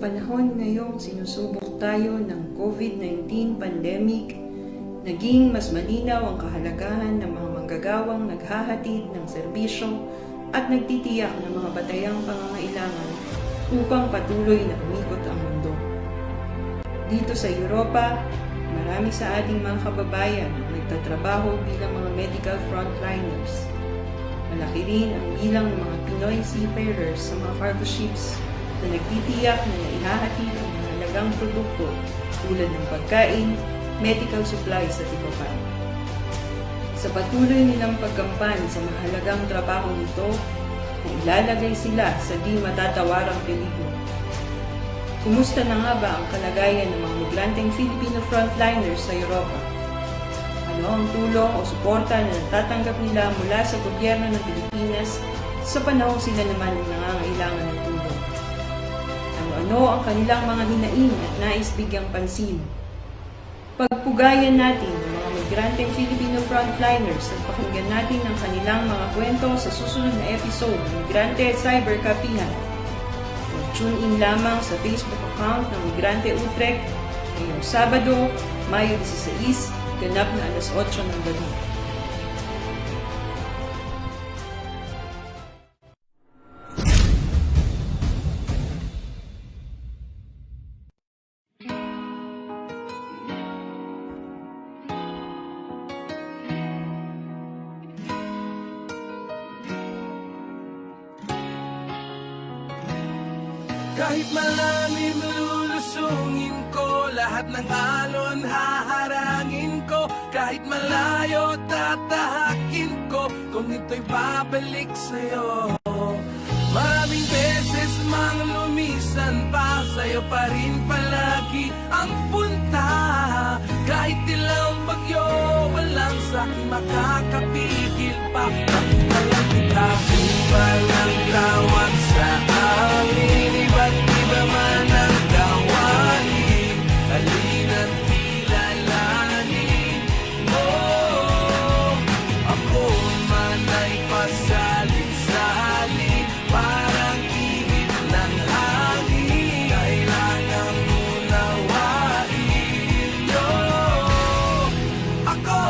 panahon ngayong sinusubok tayo ng COVID-19 pandemic, naging mas malinaw ang kahalagahan ng mga manggagawang naghahatid ng serbisyo at nagtitiyak ng mga batayang pangangailangan upang patuloy na umikot ang mundo. Dito sa Europa, marami sa ating mga kababayan ang nagtatrabaho bilang mga medical frontliners. Malaki rin ang bilang ng mga Pinoy seafarers sa mga cargo ships na nagtitiyak na naihahatid ang mahalagang produkto tulad ng pagkain, medical supplies at iba pa. Sa patuloy nilang pagkampan sa mahalagang trabaho nito, na ilalagay sila sa di matatawarang peligro. Kumusta na nga ba ang kalagayan ng mga migranteng Filipino frontliners sa Europa? Ano ang tulong o suporta na natatanggap nila mula sa gobyerno ng Pilipinas sa panahong sila naman nangangailangan ng tulong? Ano ang kanilang mga hinaing at nais bigyang pansin? Pagpugayan natin ng mga migranteng Filipino frontliners at pakinggan natin ang kanilang mga kwento sa susunod na episode ng Migrante Cyberkapihan. Mag-tune in lamang sa Facebook account ng Migrante Utrecht ngayong Sabado, Mayo 16, ganap na alas 8 ng gabi. Kahit malalim lulusungin ko, lahat ng alon haharangin ko. Kahit malayo tatahakin ko, kung ito'y babalik sa'yo. Maraming beses mang lumisan pa, sa'yo pa rin palagi ang punta. Kahit ilang bagyo, walang sa'king makakapigil pa. Nakita lang kita, walang tawag sa amin. Iba't iba man ang gawain, halina't kilalanin mo. Ako man ay pasalit-salit, parang ihip ng hangin. Kailangan unawain nyo ako.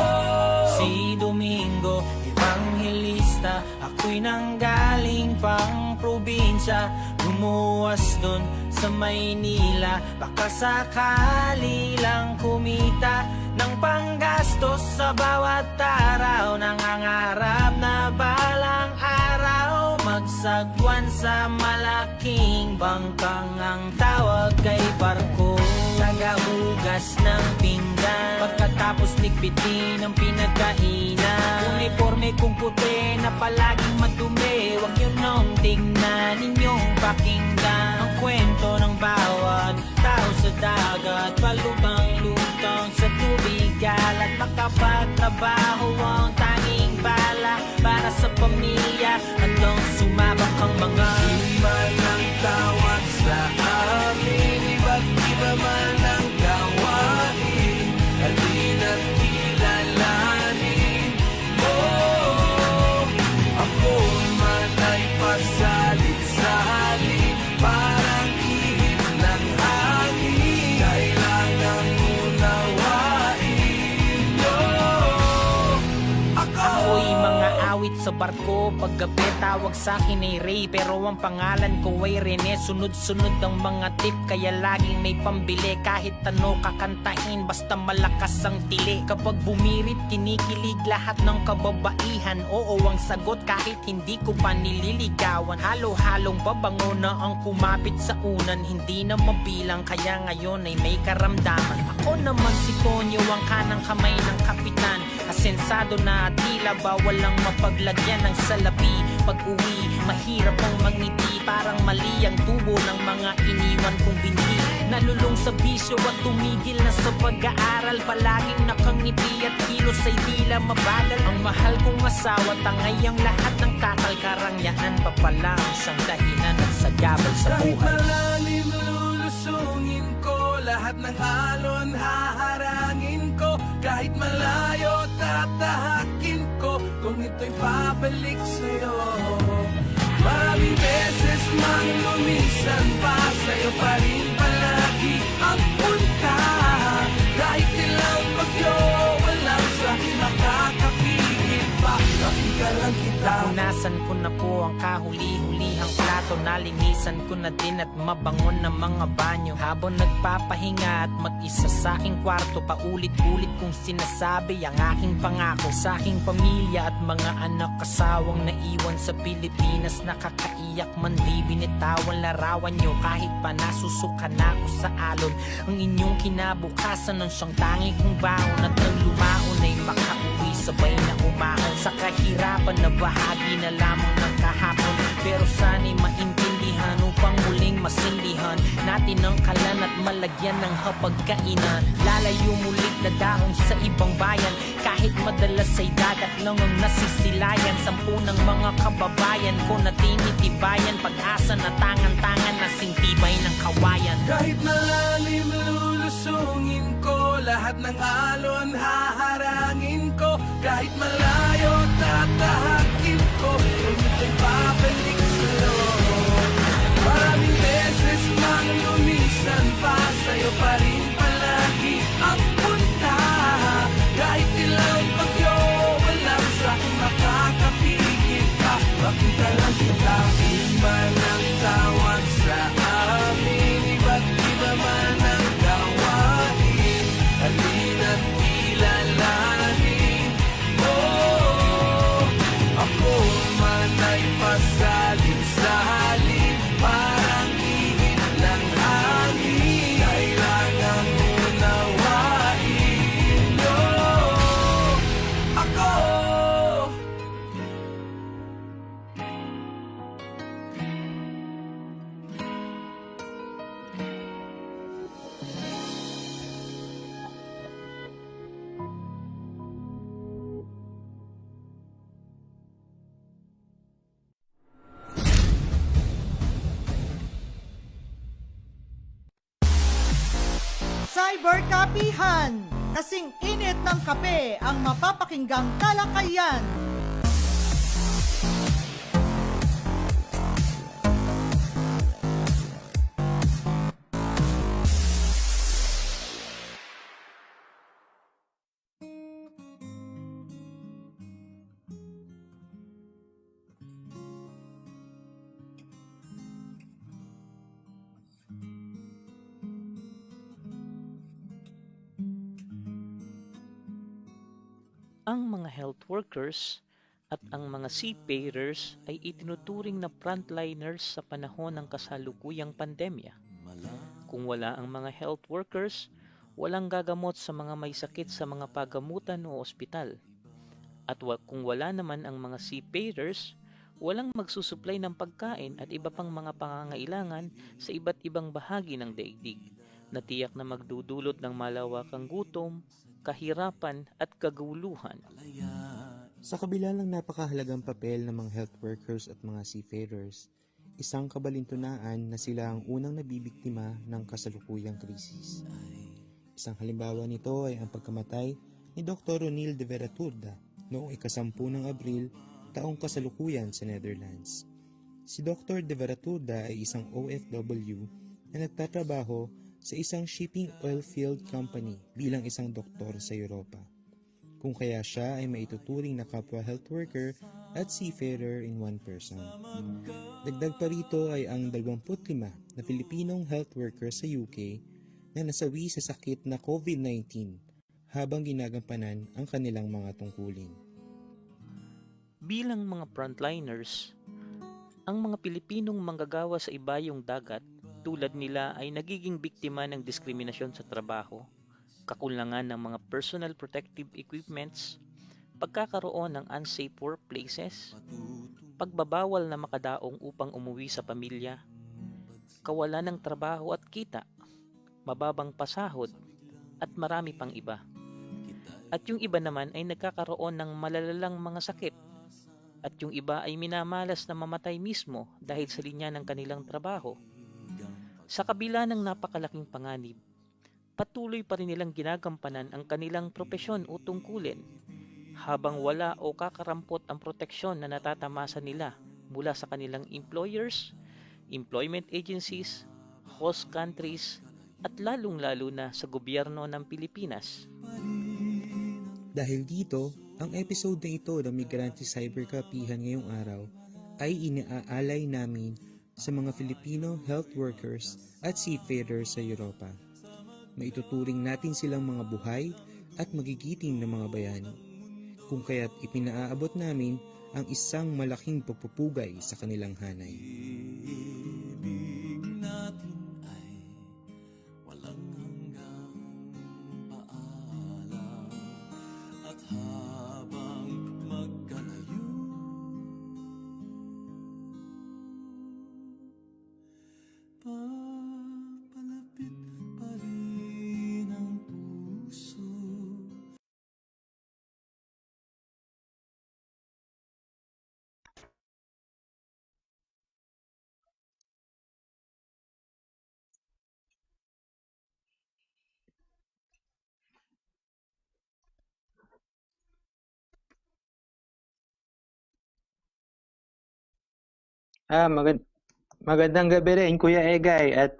Si Domingo, Evangelista, ako'y nanggaling pang probinsya. Lumuwas dun sa Maynila, baka sakali lang kumita ng panggastos sa bawat araw. Nangangarap na balang araw magsagwan sa malaking bangkang, ang tawag kay barko. Tagahugas ng pinggan, pagkatapos ligpitin ang pinagkainan. Uniforme kong puti na palaging madumi, huwag yun nang tingnan, ninyong pakinggan ang kwento ng bawat tao sa dagat. Palutang-lutang sa tubig, at makapagtrabaho ang tanging bala para sa pamilya. Handang sumabak ang mga man ang tawag sa amin, iba't iba man ang gawain, halina't kilalanin mo. Ako man ay pasalit-salit, parang ihip ng hangin. Kailangan unawain nyo ako. ako'y mga awit sa barko. Paggabi tawag sa'kin ay Ray, pero ang pangalan ko ay Rene. Sunod-sunod ang mga tip, kaya laging may pambili. Kahit ano kakantahin, basta malakas ang tili. Kapag bumirit, kinikilig lahat ng kababaihan. Oo ang sagot kahit hindi ko pa nililigawan. Halo-halong babango na ang kumapit sa unan. Hindi na mabilang, kaya ngayon ay may karamdaman. Ako naman si Tonyo, ang kanang kamay ng kapitan. Asensado na tila ba walang mapaglagyan ng salapi. Pag-uwi, mahirap ang mangiti, parang mali ang tubo ng mga iniwan kong binhi. Nalulung sa bisyo at tumigil na sa pag-aaral. Palaging nakangiti at kilos ay tila mabagal. Ang mahal kong asawa, tangay ang lahat ng kakalkarangyaan. Papalang siyang dahilan at sagabal sa Kahit buhay. malalim lulusungin ko, lahat ng alon haharangin ko. Kahit malayo tatahakin ko, kung ito'y babalik sa'yo. Maraming beses mang lumisan pa, sa'yo pa rin Hinugasan ko na po ang kahuli-hulihang plato. Nalinisan ko na din at mabangon na mga banyo. Habang nagpapahinga at mag-isa sa aking kwarto, paulit-ulit kong sinasabi ang aking pangako sa aking pamilya at mga anak. Kasawang naiwan sa Pilipinas, nakakaiyak man di binitawan larawan nyo. Kahit pa nasusuka na ako sa alon, ang inyong kinabukasan ng siyang tangi kong baon. At nang lumaon ay makauwi sabay na umahon sa kahirapan na bahagi na lamang ng kahapon. Pero sana'y maintindihan upang muling masindihan natin ang kalan at malagyan ng hapagkainan. Lalayo mulit na daong sa ibang bayan, kahit madalas ay dagat lang ang nasisilayan. Sampu ng mga kababayan ko na tinitibayan, pag-asa na tangan-tangan na singtibay ng kawayan. Kahit malalim lulusungin ko, lahat ng alon haharangin ko. Kahit malayo tatahakin ko, kung ito'y babalik sa loob. Maraming beses mang lumisan pa, sa'yo pa rin palagi ang punta. Kahit ilang bagyo, walang sa'king makakapigil pa. Makita lang kita, iba ng tawag sa amin, iba't iba man ang gawain. Halina't kilalanin mo, ako man ay pasalin-salin, parang ihip ng hangin. Kailangan unawain nyo ako. Cyberkapihan! Kasing init ng kape ang mapapakinggang talakayan. Ang mga health workers at ang mga seafarers ay itinuturing na frontliners sa panahon ng kasalukuyang pandemya. Kung wala ang mga health workers, walang gagamot sa mga may sakit sa mga pagamutan o ospital. At kung wala naman ang mga seafarers, walang magsusupply ng pagkain at iba pang mga pangangailangan sa iba't ibang bahagi ng daigdig, na tiyak na magdudulot ng malawakang gutom, kahirapan at kaguluhan. Sa kabila ng napakahalagang papel ng mga health workers at mga seafarers, isang kabalintunaan na sila ang unang nabibiktima ng kasalukuyang krisis. Isang halimbawa nito ay ang pagkamatay ni Dr. Ronil de Veraturda noong ika-10 ng Abril taong kasalukuyan sa Netherlands. Si Dr. de Veraturda ay isang OFW na nagtatrabaho sa isang shipping oil field company bilang isang doktor sa Europa. Kung kaya siya ay maituturing na kapwa health worker at seafarer in one person. Dagdag pa rito ay ang 25 na Pilipinong health worker sa UK na nasawi sa sakit na COVID-19 habang ginagampanan ang kanilang mga tungkulin. Bilang mga frontliners, ang mga Pilipinong manggagawa sa ibayong dagat tulad nila ay nagiging biktima ng diskriminasyon sa trabaho, kakulangan ng mga personal protective equipments, pagkakaroon ng unsafe workplaces, pagbabawal na makadaong upang umuwi sa pamilya, kawalan ng trabaho at kita, mababang pasahod, at marami pang iba. At yung iba naman ay nagkakaroon ng malalalang mga sakit, at yung iba ay minamalas na mamatay mismo dahil sa linya ng kanilang trabaho. Sa kabila ng napakalaking panganib, patuloy pa rin nilang ginagampanan ang kanilang propesyon o tungkulin, habang wala o kakarampot ang proteksyon na natatamasa nila mula sa kanilang employers, employment agencies, host countries, at lalong-lalo na sa gobyerno ng Pilipinas. Dahil dito, ang episode na ito ng Migrante Cyberkapihan ngayong araw ay iniaalay namin sa mga Filipino health workers at seafarers sa Europa. Maituturing natin silang mga buhay at magigiting na mga bayani, kung kaya't ipinaaabot namin ang isang malaking pagpupugay sa kanilang hanay. Ibig natin ay walang hanggang paalam. At habang magkalayo, papalapit pa rin ang puso. Magandang gabi rin, Kuya Egay. At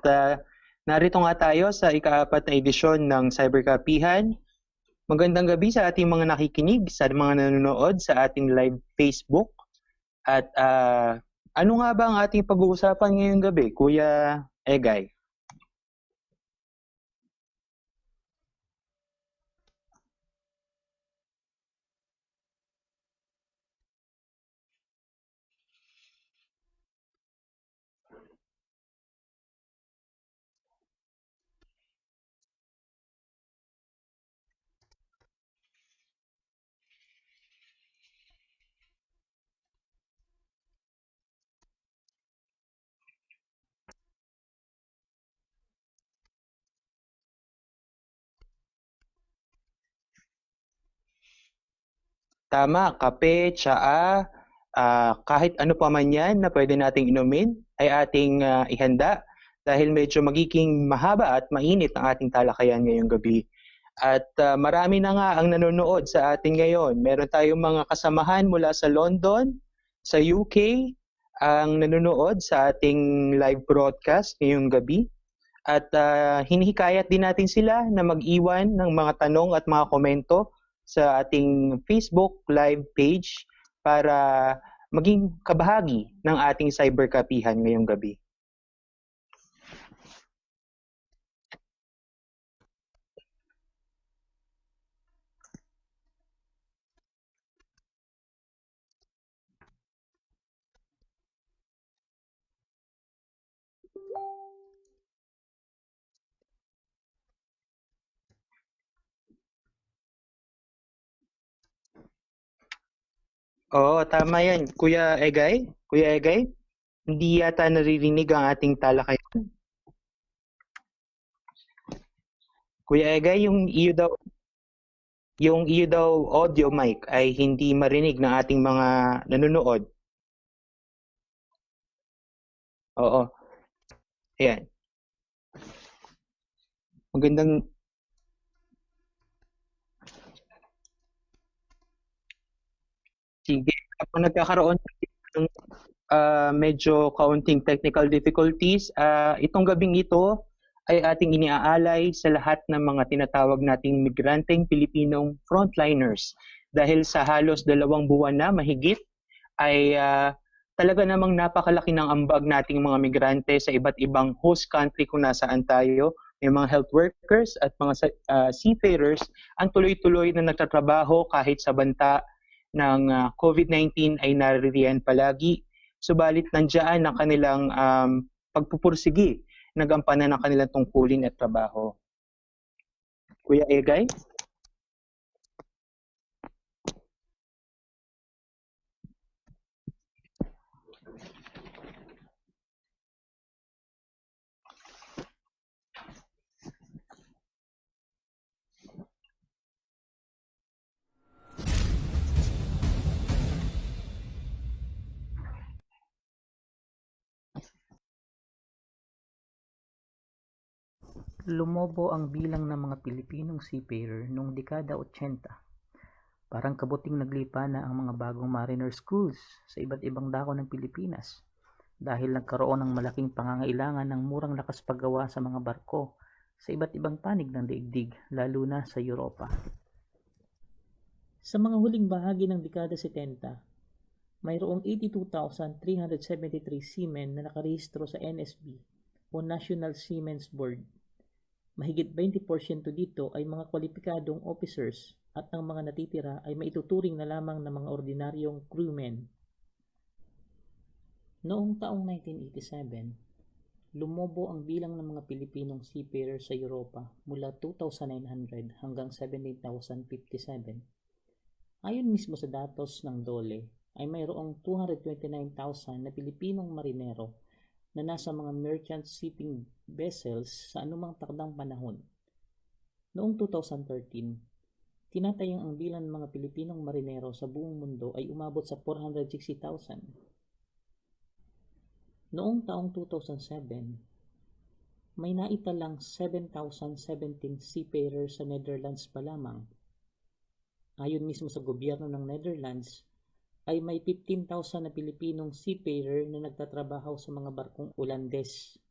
narito nga tayo sa ika-4 na edisyon ng Cyberkapihan. Magandang gabi sa ating mga nakikinig, sa mga nanonood sa ating live Facebook. At ano nga ba ang ating pag-uusapan ngayong gabi, Kuya Egay? Tama, kape, tsaa, kahit ano pa man yan na pwede nating inumin ay ating ihanda dahil medyo magiging mahaba at mainit ang ating talakayan ngayong gabi. At marami na nga ang nanonood sa atin ngayon. Meron tayong mga kasamahan mula sa London, sa UK, ang nanonood sa ating live broadcast ngayong gabi. At hinihikayat din natin sila na mag-iwan ng mga tanong at mga komento sa ating Facebook live page para maging kabahagi ng ating cyberkapihan ngayong gabi. Oo, tama yan. Kuya Egay? Kuya Egay? Hindi yata naririnig ang ating talakayan. Kuya Egay, yung iyo daw audio mic ay hindi marinig ng ating mga nanonood. Oo. Ayan. Magandang sige. Kapag nagkakaroon ng medyo kaunting technical difficulties, itong gabing ito ay ating iniaalay sa lahat ng mga tinatawag nating migranteng Pilipinong frontliners. Dahil sa halos 2 buwan na mahigit ay talaga namang napakalaki ng ambag nating mga migrante sa iba't ibang host country kung nasaan tayo. May mga health workers at mga seafarers ang tuloy-tuloy na nagtatrabaho kahit sa banta ng COVID-19 ay naririyan palagi. Subalit nandiyan ang kanilang pagpupursigi, nagampanan ng kanilang tungkulin at trabaho. Kuya Egay? Lumobo ang bilang ng mga Pilipinong seafarer noong dekada 80. Parang kabuting naglipa na ang mga bagong mariner schools sa iba't ibang dako ng Pilipinas dahil nagkaroon ng malaking pangangailangan ng murang lakas paggawa sa mga barko sa iba't ibang panig ng daigdig, lalo na sa Europa. Sa mga huling bahagi ng dekada 70, mayroong 82,373 seamen na nakarehistro sa NSB o National Seamen's Board. Mahigit 20% dito ay mga kwalipikadong officers at ang mga natitira ay maituturing na lamang na mga ordinaryong crewmen. Noong taong 1987, lumobo ang bilang ng mga Pilipinong seafarers sa Europa mula 2,900 hanggang 17,057. Ayon mismo sa datos ng DOLE, ay mayroong 229,000 na Pilipinong marinero na nasa mga merchant shipping vessels sa anumang takdang panahon. Noong 2013, tinatayang ang bilang ng mga Pilipinong marinero sa buong mundo ay umabot sa 460,000. Noong taong 2007, may naitalang 7,017 seafarers sa Netherlands pa lamang. Ayon mismo sa gobyerno ng Netherlands, ay may 15,000 na Pilipinong seafarer na nagtatrabaho sa mga barkong Ulandes.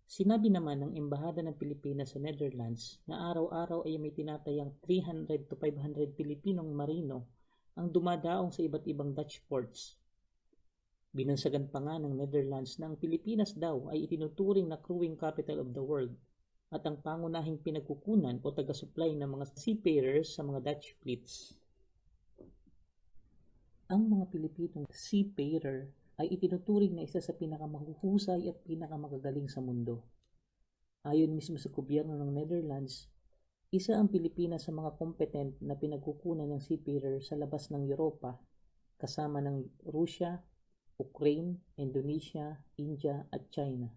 Sinabi naman ng Embahada ng Pilipinas sa Netherlands na araw-araw ay may tinatayang 300 to 500 Pilipinong marino ang dumadaong sa iba't ibang Dutch ports. Binansagan pa nga ng Netherlands na ang Pilipinas daw ay itinuturing na crewing capital of the world at ang pangunahing pinagkukunan o taga-supply ng mga seafarers sa mga Dutch fleets. Ang mga Pilipinong seafarer ay itinuturing na isa sa pinakamahuhusay at pinakamagagaling sa mundo. Ayon mismo sa gobyerno ng Netherlands, isa ang Pilipinas sa mga competent na pinagkukunan ng seafarer sa labas ng Europa, kasama ng Russia, Ukraine, Indonesia, India at China.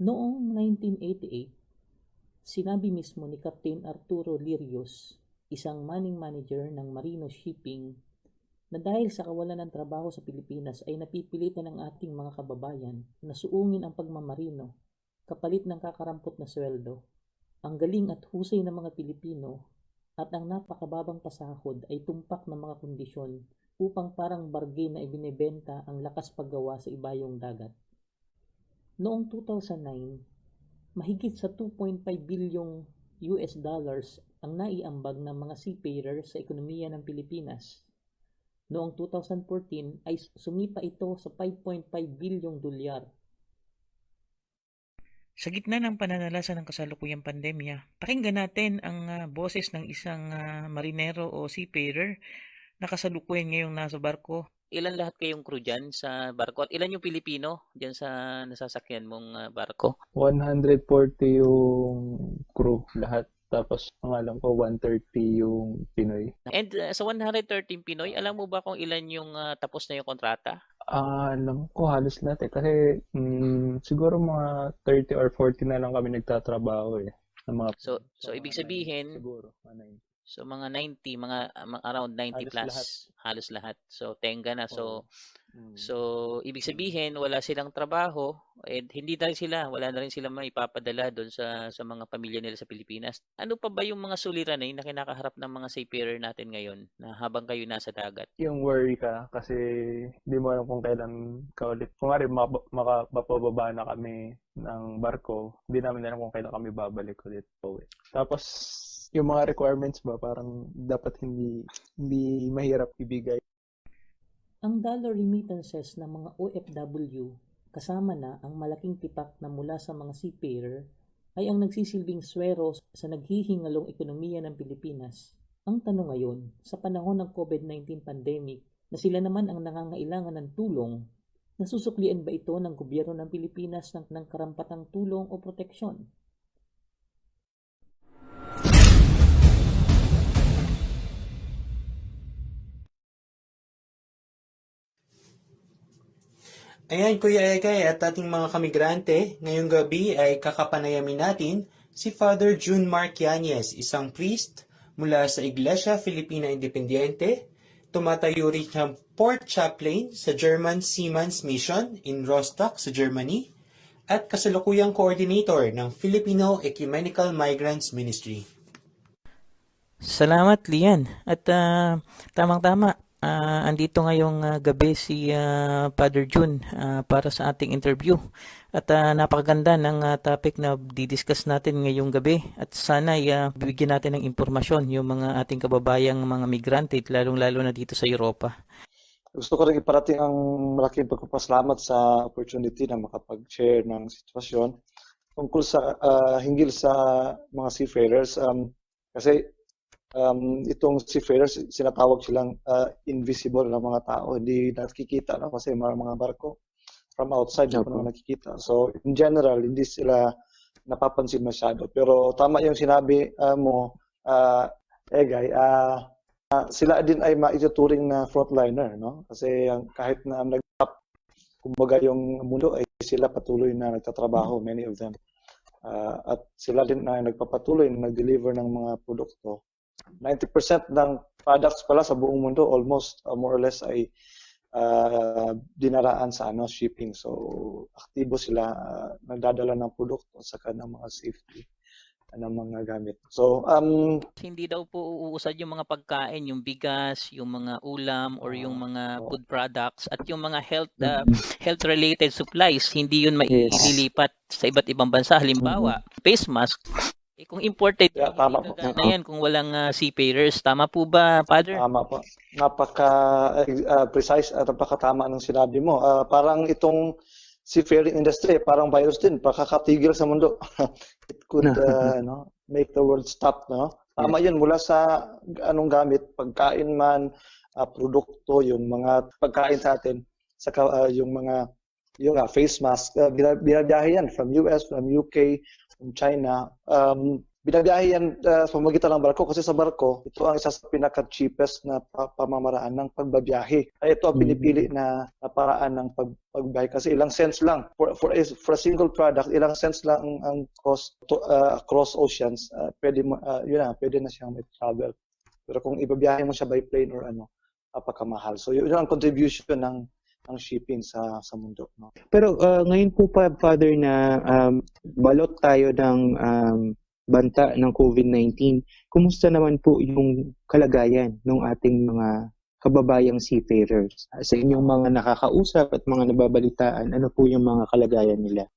Noong 1988, sinabi mismo ni Captain Arturo Lirios, isang manning manager ng Marino Shipping, na dahil sa kawalan ng trabaho sa Pilipinas ay napipilitan ng ating mga kababayan na suungin ang pagmamarino kapalit ng kakarampot na sweldo. Ang galing at husay ng mga Pilipino at ang napakababang pasahod ay tumpak ng mga kondisyon upang parang bargain na ibinebenta ang lakas paggawa sa ibayong dagat. Noong 2009, mahigit sa 2.5 bilyong US dollars ang naiambag ng mga seafarers sa ekonomiya ng Pilipinas. Noong 2014 ay sumipa ito sa 5.5 bilyong dolyar. Sa gitna ng pananalasa ng kasalukuyang pandemya, pakinggan natin ang boses ng isang marinero o seafarer na kasalukuyan ngayong nasa barko. Ilan lahat kayong crew dyan sa barko? At ilan yung Pilipino dyan sa nasasakyan mong barko? 140 yung crew lahat. Tapos ang alam ko 130 yung Pinoy. And sa 113 Pinoy, alam mo ba kung ilan yung tapos na yung kontrata? Alam ko halos lahat eh. Kasi siguro mga 30 or 40 na lang kami nagtatrabaho eh. Ng mga, So ibig sabihin, siguro, 90. so mga 90, mga around 90 Halos plus, lahat. halos lahat. So tenga na. Oo. So ibig sabihin wala silang trabaho and hindi na rin sila, wala na rin sila maipapadala doon sa mga pamilya nila sa Pilipinas. Ano pa ba yung mga suliranin na kinakaharap ng mga seafarer natin ngayon na habang kayo nasa dagat? Yung worry ka kasi di mo alam kung kailan ka ulit. Kung nga rin mapababa na kami ng barko, hindi namin alam kung kailan kami babalik ulit po. Tapos yung mga requirements ba parang dapat hindi mahirap ibigay. Ang dollar remittances ng mga OFW kasama na ang malaking tipak na mula sa mga seafarer ay ang nagsisilbing swero sa naghihingalong ekonomiya ng Pilipinas. Ang tanong ngayon, sa panahon ng COVID-19 pandemic na sila naman ang nangangailangan ng tulong, nasusuklian ba ito ng gobyerno ng Pilipinas ng karampatang tulong o proteksyon? Ayan, Kuya Egay at ating mga kamigrante, ngayong gabi ay kakapanayamin natin si Father June Mark Yanez, isang priest mula sa Iglesia Filipina Independiente, tumatayo rin siyang port chaplain sa German Seamen's Mission in Rostock sa Germany, at kasalukuyang coordinator ng Filipino Ecumenical Migrants Ministry. Salamat, Lian. At tamang-tama, andito ngayong gabi si Father June para sa ating interview. At napakaganda ng topic na didiscuss natin ngayong gabi. At sana bibigyan natin ng impormasyon yung mga ating kababayang mga migrante, lalong-lalo na dito sa Europa. gusto ko rin iparating ang malaking pagpapasalamat sa opportunity na makapag-share ng sitwasyon tungkol sa hinggil sa mga seafarers. Kasi itong seafarers, sinatawag silang invisible na mga tao, hindi nakikita na kasi mga barko from outside hindi pa naman nakikita. So in general, hindi sila napapansin masyado. Pero tama yung sinabi mo, Egay, sila din ay maituturing na frontliner, no? Kasi kahit na kumbaga yung mundo ay sila patuloy na nagtatrabaho, many of them. At sila din na nagpapatuloy na nag-deliver ng mga produkto. 90% ng products pala sa buong mundo almost more or less ay dinaraan sa shipping. So aktibo sila, nagdadala ng produkto at saka ng mga safety ng mga gamit. So Hindi daw po uusad yung mga pagkain, yung bigas, yung mga ulam or yung mga food products at yung mga health related supplies, hindi yun maililipat sa iba't ibang bansa. Halimbawa, face mask, kung imported, tama po. na yan kung walang seafarers. Tama po ba, Father? Tama po. Napaka precise at napakatama ng sinabi mo. Parang itong seafaring industry, parang virus din, pakakatigil sa mundo. It could make the world stop. No? Tama yun, mula sa anong gamit, pagkain man, produkto, yung mga pagkain sa atin, saka yung mga face mask, binabiyahe yan from US, from UK, from China. Binabiyahe yan sa pamamagitan ng barko kasi sa barko, ito ang isa sa pinaka-cheapest na pamamaraan ng pagbabiyahe. Ay ito ang pinipili na paraan ng pagbiyahe kasi ilang cents lang. For a single product, ilang cents lang ang cost across oceans. Pwede na siyang may travel. Pero kung ibabiyahe mo siya by plane or napakamahal. So yun ang contribution ng shipping sa mundo. No? Pero ngayon po pa, Father, na balot tayo ng banta ng COVID-19, kumusta naman po yung kalagayan ng ating mga kababayang seafarers? Sa inyong mga nakakausap at mga nababalitaan, ano po yung mga kalagayan nila?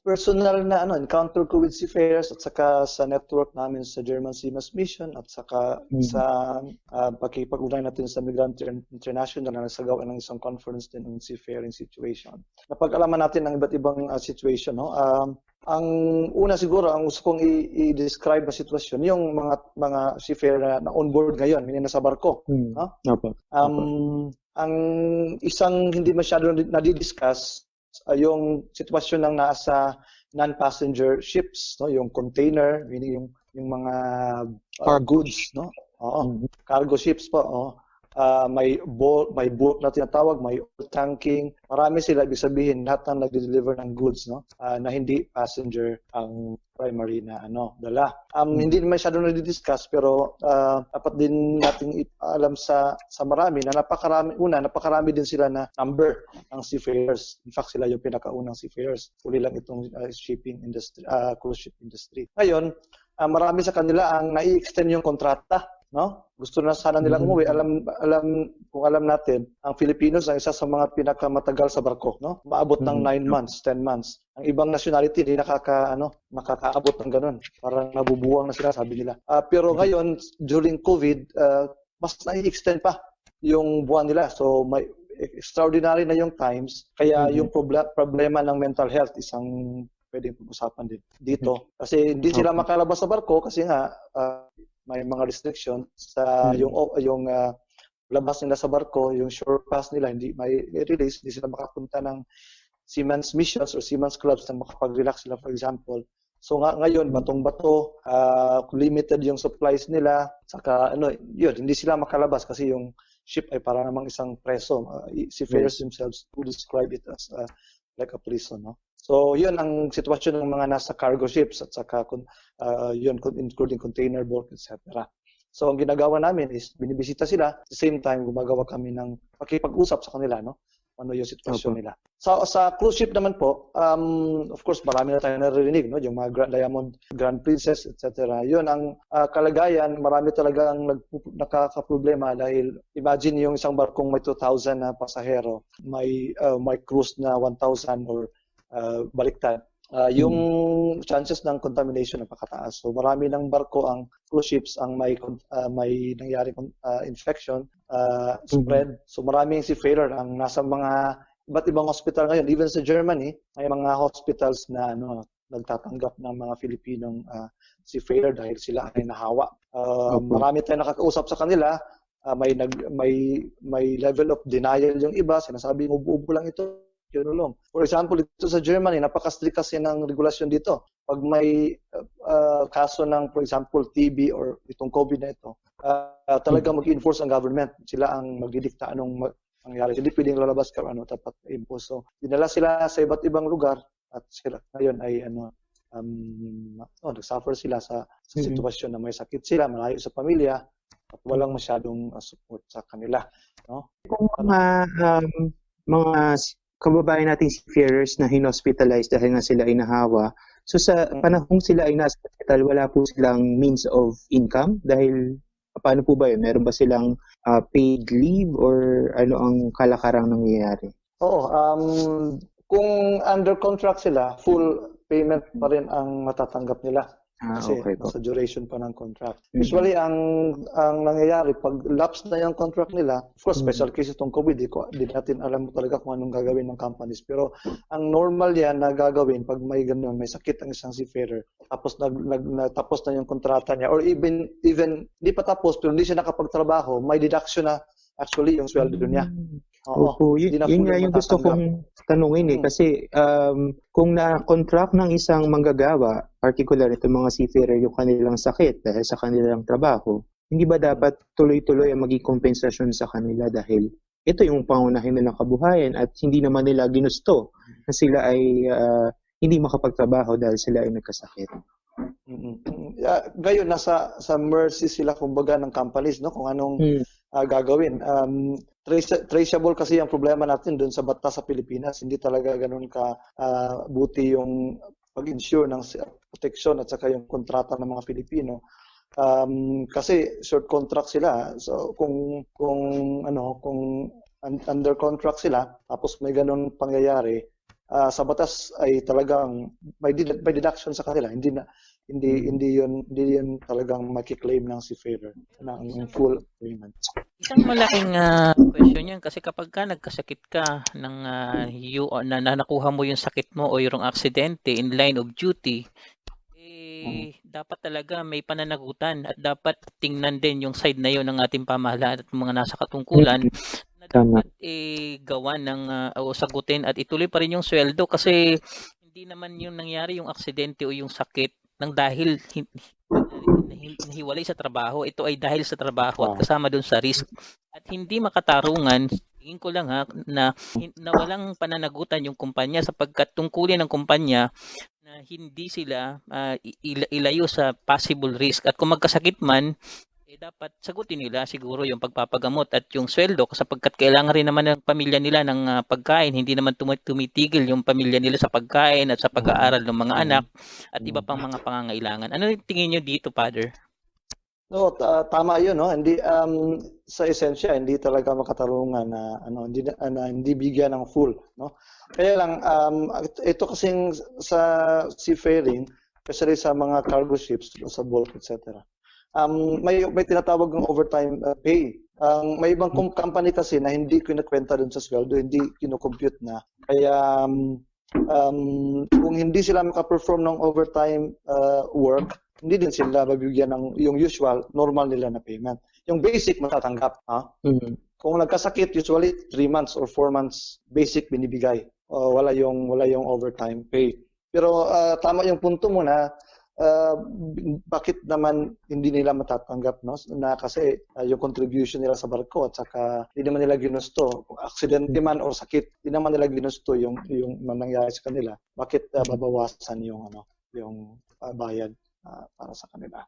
Personal na encounter ko with seafarers at saka sa network namin sa German Seamen's Mission at saka sa pagkipag-ugnayan natin sa Migrante International na nagsagawa ng isang conference din on seafaring situation. Napag-alaman natin ang iba't ibang situation. No? Ang una siguro, ang gusto kong i-describe na sitwasyon, yung mga seafarer na on board ngayon, hindi nasa barko. No? Ang isang hindi masyado nadidiscuss yung sitwasyon ng nasa non-passenger ships, no? Yung container, meaning yung mga goods, no? Cargo ships po. May boat na tinatawag, may oil tanking. Marami sila, ibig sabihin lahat ng nagde-deliver ng goods, no? Na hindi passenger ang primary na dala. Hindi masyado na-discuss pero dapat din nating alam sa marami na napakarami din sila na number ng seafarers. In fact, sila yung pinakaunang seafarers. Uli lang itong shipping industry, cruise ship industry. Ngayon, marami sa kanila ang nai-extend yung kontrata. No? Gusto na sana nilang umuwi. Alam natin, ang Filipinos ang isa sa mga pinakamatagal sa barko, no? Maabot ng 9 months, 10 months. Ang ibang nationality hindi nakakaabot ng ganun. Parang nabubuwang na sila, sabi nila. Pero ngayon, during COVID, mas nai-extend pa yung buwan nila. So may extraordinary na yung times. Kaya yung problema ng mental health isang pwedeng pag-usapan din dito. Kasi hindi sila makalabas sa barko kasi nga may mga restriction sa yung labas nila sa barko, yung shore pass nila hindi may release, hindi sila makapunta ng seamen's missions or seamen's clubs na makapag-relax sila, for example. So ngayon batong-bato, limited yung supplies nila, saka hindi sila makalabas kasi yung ship ay para namang isang preso. Seafarers themselves would describe it as like a prison, no? So, yun ang sitwasyon ng mga nasa cargo ships at saka yun, including container boat, etc. So, ang ginagawa namin is binibisita sila. At the same time, gumagawa kami ng pakipag-usap sa kanila, no? Ano yung sitwasyon nila. So, sa cruise ship naman po, of course, marami na tayong naririnig, no? Yung mga Grand Diamond, Grand Princess, etc. Yun ang kalagayan, marami talaga ang nakakaproblema dahil imagine yung isang barkong may 2,000 na pasahero, may cruise na 1,000 or baliktad. Yung chances ng contamination napakataas. So marami ng barko ang cruise ships ang may nangyari infection, spread. So maraming seafarer ang nasa mga iba't ibang hospital ngayon. Even sa Germany, may mga hospitals na nagtatanggap ng mga Filipinong seafarer dahil sila ay nahawa. Marami tayong nakakausap sa kanila. May level of denial yung iba. Sinasabi, ubo lang ito. For example, dito sa Germany, napaka-strict kasi ng regulasyon dito. Pag may kaso ng, for example, TB or itong COVID na ito, talaga mag-enforce ang government. Sila ang magdidikta anong mangyari. Hindi pwedeng lalabas ka dapat impose. So, dinala sila sa iba't ibang lugar at sila ngayon ay nagsuffer sila sa sitwasyon na may sakit sila, malayo sa pamilya at walang masyadong support sa kanila. No? Kung mga kababayan nating seafarers na hinospitalize dahil nga sila ay nahawa, so sa panahong sila ay nasa hospital, wala po silang means of income dahil paano po ba yun? Meron ba silang paid leave or ano ang kalakarang nangyayari? Oo, kung under contract sila, full payment pa rin ang matatanggap nila. Kasi Okay po. sa duration pa ng contract. Usually, ang nangyayari, pag lapse na yung contract nila, of course, special case itong COVID, di natin alam talaga kung anong gagawin ng companies. Pero ang normal yan na gagawin, pag may ganun, may sakit ang isang seafarer, tapos tapos na yung kontrata niya, or even hindi pa tapos, pero hindi siya nakapagtrabaho, may deduction na actually yung sweldo niya. Opo, yun nga yung gusto kong tanungin kasi kung na-contract ng isang manggagawa, particular itong mga seafarer yung kanilang sakit dahil sa kanilang trabaho, hindi ba dapat tuloy-tuloy ang maging kompensasyon sa kanila dahil ito yung pangunahin nilang kabuhayan at hindi naman nila ginusto na sila ay hindi makapagtrabaho dahil sila ay nagkasakit. Gayon, nasa mercy sila kumbaga ng companies, no? Kung anong gagawin. Traceable kasi ang problema natin doon sa batas sa Pilipinas. Hindi talaga ganun ka buti yung pag-insure ng protection at saka yung kontrata ng mga Pilipino. Kasi short contract sila. So kung under contract sila tapos may ganun pangyayari, sa batas ay talagang may deduction sa kanila. Hindi yun talagang makiklaim ng seafarer ng full payment. Isang malaking question yan kasi kapag ka nagkasakit ka ng na nakuha mo yung sakit mo o yung aksidente in line of duty, dapat talaga may pananagutan at dapat tingnan din yung side na yun ng ating pamahalaan at mga nasa katungkulan na dapat gawan ng o sagutin at ituloy pa rin yung sweldo kasi hindi naman yung nangyari yung aksidente o yung sakit nang dahil nahiwalay sa trabaho. Ito ay dahil sa trabaho at kasama doon sa risk. At hindi makatarungan, tingin ko lang na walang pananagutan yung kumpanya sapagkat tungkulin ng kumpanya na hindi sila ilayo sa possible risk. At kung magkasakit man, dapat sagutin nila siguro yung pagpapagamot at yung sweldo sapagkat kailangan rin naman ng pamilya nila ng pagkain. Hindi naman tumitigil yung pamilya nila sa pagkain at sa pag-aaral ng mga anak at iba pang mga pangangailangan. Ano yung tingin nyo dito, Father? No, tama 'yun, no. Hindi sa esensya hindi talaga makatarungan na hindi bigyan ng full, no. Kaya lang ito kasing sa seafaring, especially sa mga cargo ships, sa bulk, etc. May tinatawag ng overtime pay. May ibang company kasi na hindi kinukwenta dun sa sweldo, hindi kino-compute na. Kaya kung hindi sila maka-perform ng overtime work, hindi din sila mabibigyan ng yung usual, normal nila na payment. Yung basic matatanggap. Kung nagkasakit, usually 3 months or 4 months basic binibigay. Wala yung overtime pay. Pero tama yung punto mo na bakit naman hindi nila matatanggap, no? Na kasi yung contribution nila sa barko at saka hindi naman nila ginusto, kung aksidente man o sakit, hindi naman nila ginusto yung nangyari sa kanila. Bakit babawasan yung bayad para sa kanila?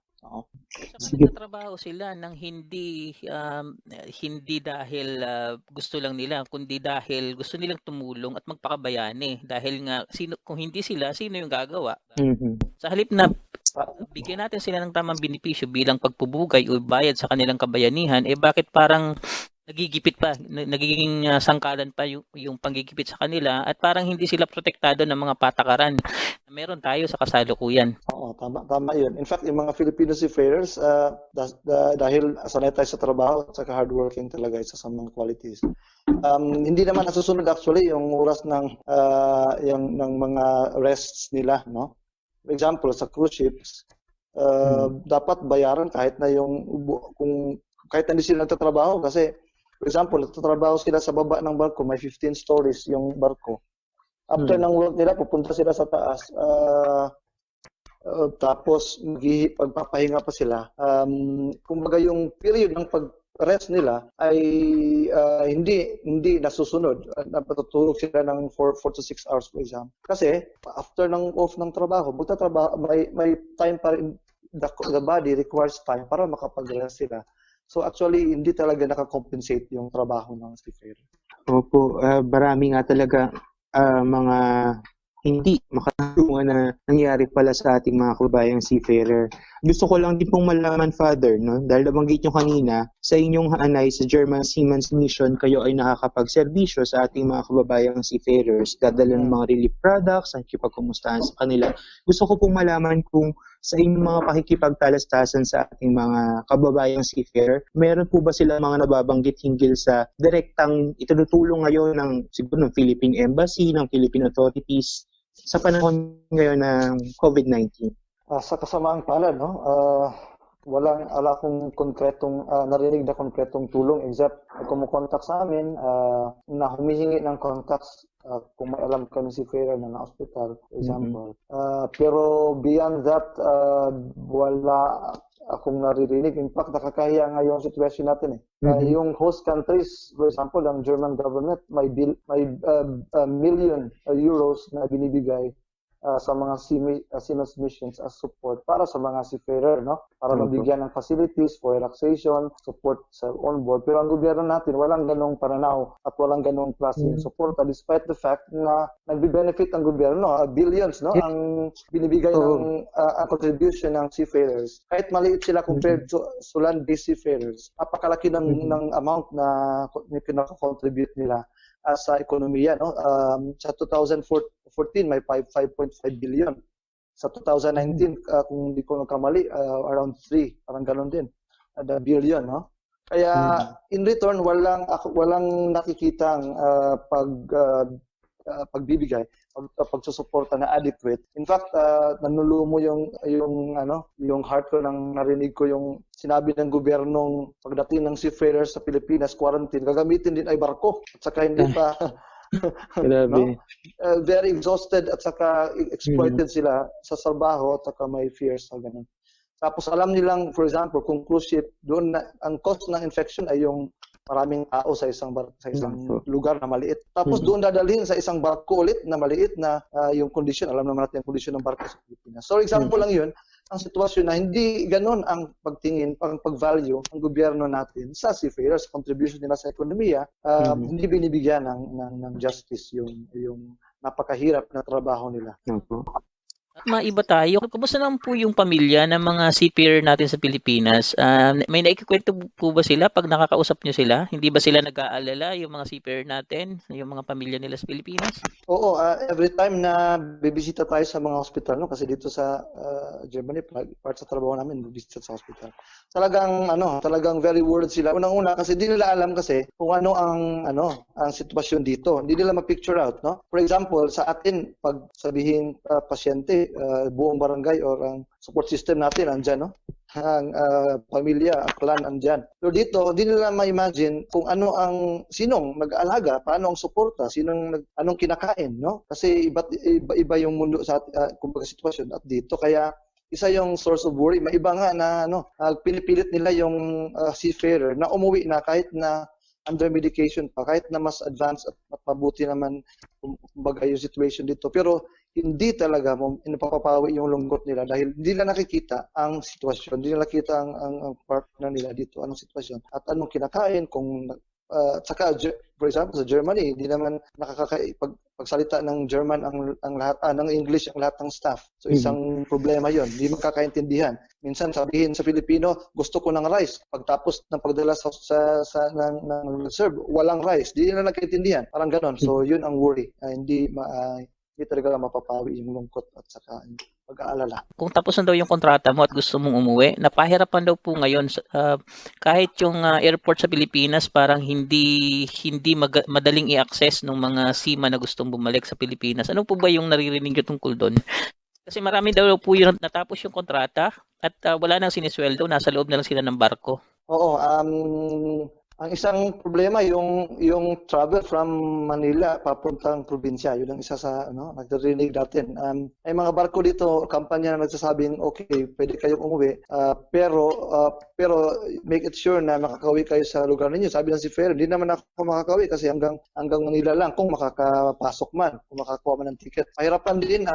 Nagtatrabaho sila ng hindi dahil gusto lang nila, kundi dahil gusto nilang tumulong at magpakabayani. Dahil nga kung hindi sila, sino yung gagawa? Sa halip na bigyan natin sila ng tamang benepisyo bilang pagpubugay o bayad sa kanilang kabayanihan, bakit parang nagigipit pa, nagiging sangkalan pa yung panggigipit sa kanila at parang hindi sila protektado ng mga patakaran na meron tayo sa kasalukuyan. Oo, tama yun. In fact, yung mga Filipino seafarers, dahil sanay tayo sa trabaho at saka hardworking talaga, isa sa mga qualities. Hindi naman nasusunod actually yung oras ng mga rests nila, no? For example, sa cruise ships, dapat bayaran kahit na kahit na hindi sila nagtatrabaho kasi, for example, nagtatrabaho sila sa baba ng barko, may 15 stories yung barko. After ng work nila, pupunta sila sa taas. Tapos pagpapahinga pa sila. Kumbaga yung period ng pag-rest nila ay hindi nasusunod. Napatutulog sila ng 4 to 6 hours for example. Kasi after ng off ng trabaho, may time pa rin, the body requires time para makapag-rest sila. So actually, hindi talaga nakakompensate yung trabaho ng seafarer. Opo, marami nga talaga mga hindi makatulungan na nangyari pala sa ating mga kababayang seafarer. Gusto ko lang din pong malaman, Father, no? Dahil nabanggit nyo kanina, sa inyong hanay sa German Seamen's Mission, kayo ay nakakapagserbisyo sa ating mga kababayang seafarers, dadala ng mga relief products, ang kipagkumustahan sa kanila. Gusto ko pong malaman kung sa inyong mga pakikipagtalastasan sa ating mga kababayang seafarer, meron po ba sila mga nababanggit hinggil sa direktang itinutulong ngayon siguro ng Philippine Embassy, ng Philippine authorities sa panahon ngayon ng COVID-19? Sa kasamaang palad, no? Wala akong narinig na konkretong tulong except kumukontak sa amin na humihingi ng contacts kung may alam kami si Farah na hospital, for example. Pero beyond that, wala akong naririnig. In fact, nakakahiya nga yung situation natin yung host countries, for example, ang German government, may million euros na binibigay sa mga Seamen's missions as support para sa mga seafarer, no? Para mabigyan ng facilities for relaxation, support sa onboard. Pero ang gobyerno natin, walang ganong pananaw at walang ganong klaseng support despite the fact na nagbe-benefit ang gobyerno, billions, no? Ang binibigay ng contribution ng seafarers. Kahit maliit sila compared to land-based seafarers, napakalaki ng amount na pinaka-contribute nila sa ekonomiya, no? Sa 2014 may 5.5 billion. Sa 2019 kung hindi ko nagkamali, around 3, parang ganoon din. Billion, no? Kaya in return walang nakikitang pagbibigay, pagsusuporta na adequate. In fact, nanulumo yung heart ko nang narinig ko yung sinabi ng gobyernong pagdating ng seafarers sa Pilipinas, quarantine, gagamitin din ay barko. At saka hindi pa no? Very exhausted at saka exploited sila sa trabaho at saka may fears sa ganun. Tapos alam nilang, for example, kung cruise ship, doon ang cause ng infection ay yung maraming tao sa isang lugar na maliit. Tapos doon dadalhin sa isang barko ulit na maliit na yung condition, alam naman natin yung condition ng barko sa Pilipinas. So example lang yun, ang sitwasyon na hindi ganun ang pagtingin, ang pag-value ng gobyerno natin sa seafarers, contribution nila sa ekonomiya, hindi binibigyan ng justice yung napakahirap na trabaho nila. At maiba tayo. Kumusta naman po yung pamilya ng mga seafarer natin sa Pilipinas? May naikikwento po ba sila pag nakakausap nyo sila? Hindi ba sila nag-aalala, yung mga seafarer natin, yung mga pamilya nila sa Pilipinas? Oo, every time na bibisita tayo sa mga hospital, no? Kasi dito sa Germany, part sa trabaho namin, bibisita sa hospital. Talagang very worried sila. Unang-una kasi di nila alam kasi kung ano ang sitwasyon dito. Hindi nila ma-picture out, no? For example, sa atin pag sabihin pasyente, buong barangay or ang support system natin andyan, no? Ang pamilya, ang clan andyan. Pero dito, hindi nila ma-imagine kung sinong nag-aalaga, paano ang suporta, anong kinakain, no? Kasi iba yung mundo sa kumbaga sitwasyon at dito. Kaya isa yung source of worry. May iba nga na pinipilit nila yung seafarer na umuwi na kahit na under medication pa, kahit na mas advanced at mabuti naman kumbaga yung situation dito. Pero hindi talaga napapapawi yung lungkot nila dahil hindi nila nakikita ang sitwasyon, hindi nila nakikita ang partner nila dito, anong sitwasyon at anong kinakain, kung Saka for example sa Germany, hindi naman pagsalita ng German ang lahat ng English ang lahat ng staff. So isang problema 'yon, hindi magkakaintindihan. Minsan sabihin sa Filipino, gusto ko ng rice. Pagtapos ng pagdala ng serve, walang rice. Hindi nila nagkaintindihan. Parang ganon. So yun ang worry. Hindi talaga mapapawi yung lungkot at saka pag-aalala. Kung tapos na daw yung kontrata mo at gusto mong umuwi, napahirapan daw po ngayon kahit yung airport sa Pilipinas parang hindi madaling i-access ng mga seaman na gustong bumalik sa Pilipinas. Ano po ba yung naririnig niyo tungkol doon? Kasi marami daw po yung natapos yung kontrata at wala nang sinisweldo, nasa loob na lang sila ng barko. Oo, ang isang problema yung travel from Manila papuntang probinsya. Yun ang isa sa nagdirinig natin. Ay mga barko dito, kampanya na nagsasabing okay, pwede kayong umuwi, pero make it sure na makakauwi kayo sa lugar ninyo. Sabi ng seafarer, hindi naman ako makakauwi kasi hanggang Manila lang kung makakapasok man, kung makakuha man ng ticket. Mahirapan din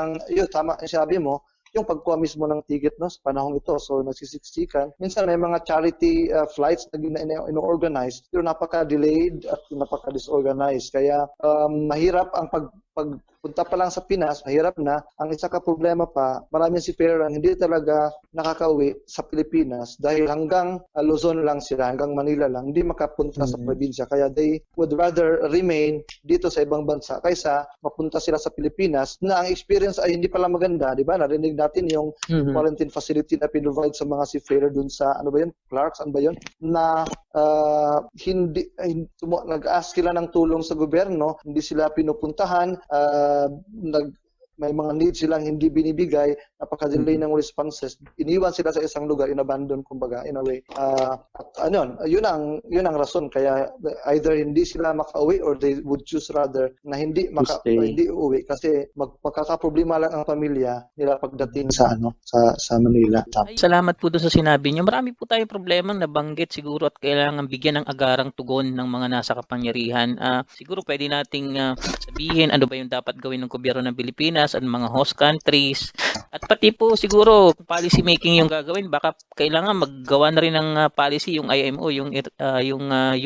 tama ang sabi mo, yung pagkuha mismo ng ticket sa panahong ito. So nagsisiksikan. Minsan may mga charity flights na ino-organize pero napaka-delayed at napaka-disorganized. Kaya mahirap ang pagpunta pa lang sa Pinas, mahirap na. Ang isa ka problema pa, maraming seafarer ang hindi talaga nakakauwi sa Pilipinas dahil hanggang Luzon lang sila, hanggang Manila lang, hindi makapunta sa probinsya. Kaya they would rather remain dito sa ibang bansa kaysa mapunta sila sa Pilipinas na ang experience ay hindi pala maganda. Di ba? Narinig natin yung quarantine facility na pinrovide sa mga seafarer dun sa, Clarks, ba yun? Na nag-ask sila ng tulong sa gobyerno, hindi sila pinupuntahan, may mga needs silang hindi binibigay, napaka-delay ng responses, iniwan sila sa isang lugar, inabandon kumbaga in a way. Yun ang rason kaya either hindi sila makauwi or they would choose rather na hindi uuwi kasi magkakaproblema lang ang pamilya nila pagdating sa Manila. Salamat po doon sa sinabi niyo. Marami po tayong problemang nabanggit siguro at kailangan bigyan ng agarang tugon ng mga nasa kapangyarihan. Siguro pwede nating sabihin ano ba yung dapat gawin ng gobyerno ng Pilipinas at mga host countries. At pati po siguro policy making yung gagawin. Baka kailangan maggawa na rin ng policy yung IMO, yung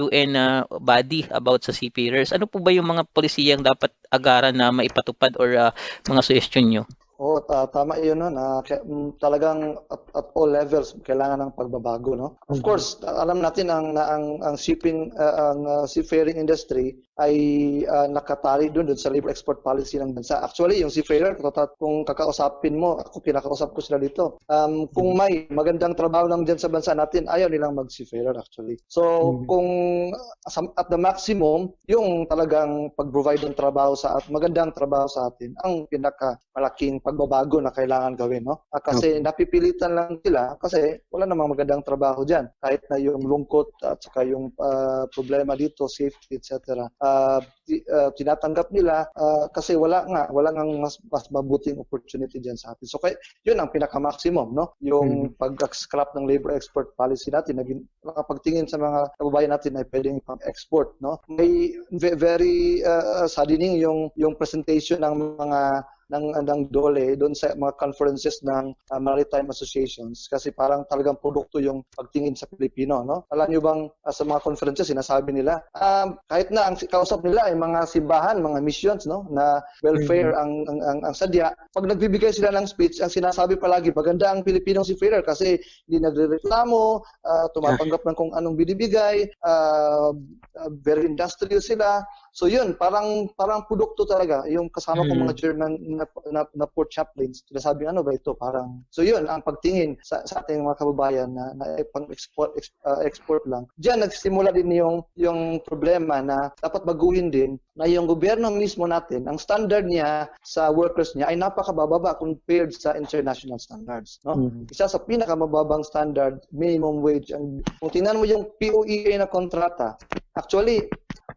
UN body about sa seafarers. Ano po ba yung mga polisiyang dapat agaran na maipatupad or mga suggestion nyo? Oo, tama yun, na talagang at all levels kailangan ng pagbabago, no? Of course, alam natin ang seafaring industry ay nakatali doon sa labor export policy ng bansa. Actually, yung seafarer, kung kakausapin mo, ako pinakausap ko sila dito, kung may magandang trabaho lang dyan sa bansa natin, ayaw nilang mag-seafarer actually. So, kung at the maximum, yung talagang pag-provide ng trabaho magandang trabaho sa atin, ang pinakamalaking pagbabago na kailangan gawin, no? Kasi napipilitan lang sila kasi wala namang magandang trabaho dyan. Kahit na yung lungkot at saka yung problema dito, safety, etc. Tinatanggap nila kasi wala nga mas mabuting opportunity dyan sa atin. So kaya yun ang pinaka-maximum, no? Yung pag-scrap ng labor export policy natin, nakapagtingin sa mga kababayan natin ay pwedeng pang-export, no? May very saddening yung presentation ng mga ng DOLE doon sa mga conferences ng maritime associations kasi parang talagang produkto yung pagtingin sa Pilipino, no? Alam niyo bang sa mga conferences sinasabi nila kahit na ang kausap nila ay mga simbahan, mga missions, no, na welfare ang sadya, pag nagbibigay sila ng speech, ang sinasabi palagi maganda ang Pilipinong seafarer kasi hindi nagrereklamo, tumatanggap ng kung anong binibigay, very industrial sila. So yun, parang produkto talaga. Yung kasama ko mga German na port chaplains, sinasabi ba ito? Parang, so yun, ang pagtingin sa ating mga kababayan na pang-export lang. Diyan nagsimula din yung problema na dapat baguhin din na yung gobyerno mismo natin, ang standard niya sa workers niya ay napakabababa compared sa international standards. No? Isa sa pinakamababang standard, minimum wage. Kung tingnan mo yung POEA na kontrata, actually,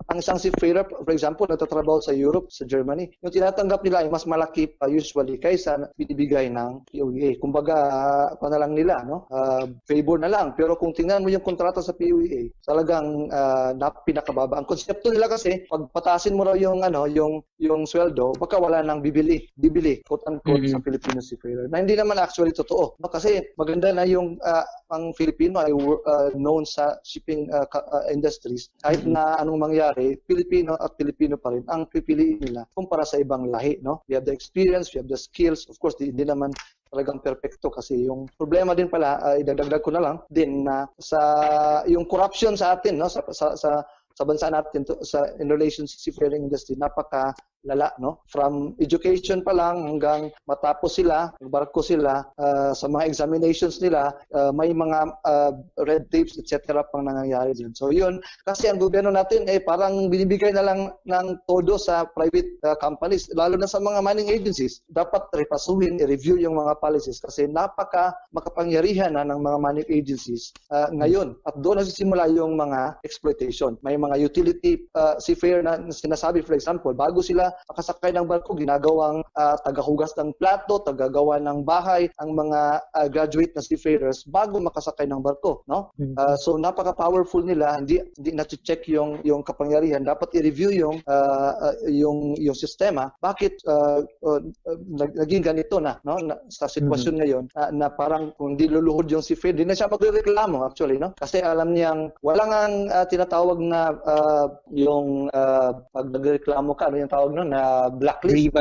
ang isang seafarer, for example, nagtatrabaho sa Europe, sa Germany, yung tinatanggap nila ay mas malaki pa usually kaysa binibigay ng POEA. Kumbaga, pa na lang nila, no? Favor na lang. Pero kung tingnan mo yung kontrata sa POEA, talagang pinakababa. Ang konsepto nila kasi, pag patasin mo raw yung yung sweldo, baka wala nang bibili, quote unquote, sa Filipino seafarer. Na hindi naman actually totoo. No? Kasi maganda na yung ang Filipino ay known sa shipping industries. Kahit na anong mangyari, Filipino at Filipino pa rin ang pipiliin nila kumpara sa ibang lahi, no? We have the experience, we have the skills. Of course, hindi naman talagang perfecto kasi yung problema din pala, idagdag ko na lang din na sa yung corruption sa atin, no? Sa bansa natin in relation sa seafaring industry, napaka-lala, no? From education pa lang hanggang matapos sila, barko sila, sa mga examinations nila, may mga red tapes, etc. pang nangyayari din. So yun, kasi ang gobyerno natin parang binibigay na lang ng todo sa private companies, lalo na sa mga mining agencies. Dapat repasuhin, i-review yung mga policies kasi makapangyarihan na ng mga mining agencies ngayon. At doon nagsisimula yung mga exploitation. May mga utility seafarer na sinasabi, for example, bago sila makasakay ng barko, ginagawang tagahugas ng plato, tagagawa ng bahay ang mga graduate na seafarers bago makasakay ng barko, no? So napaka-powerful nila, hindi na-check yung kapangyarihan. Dapat i-review yung sistema. Bakit naging ganito na, no? Sa sitwasyon ngayon na parang kung hindi luluhod yung seafarer, hindi na siya magrereklamo actually, no? Kasi alam niyang walang ang tinatawag na yung pag nagreklamo ka, ano yung tawag nun, na blacklist.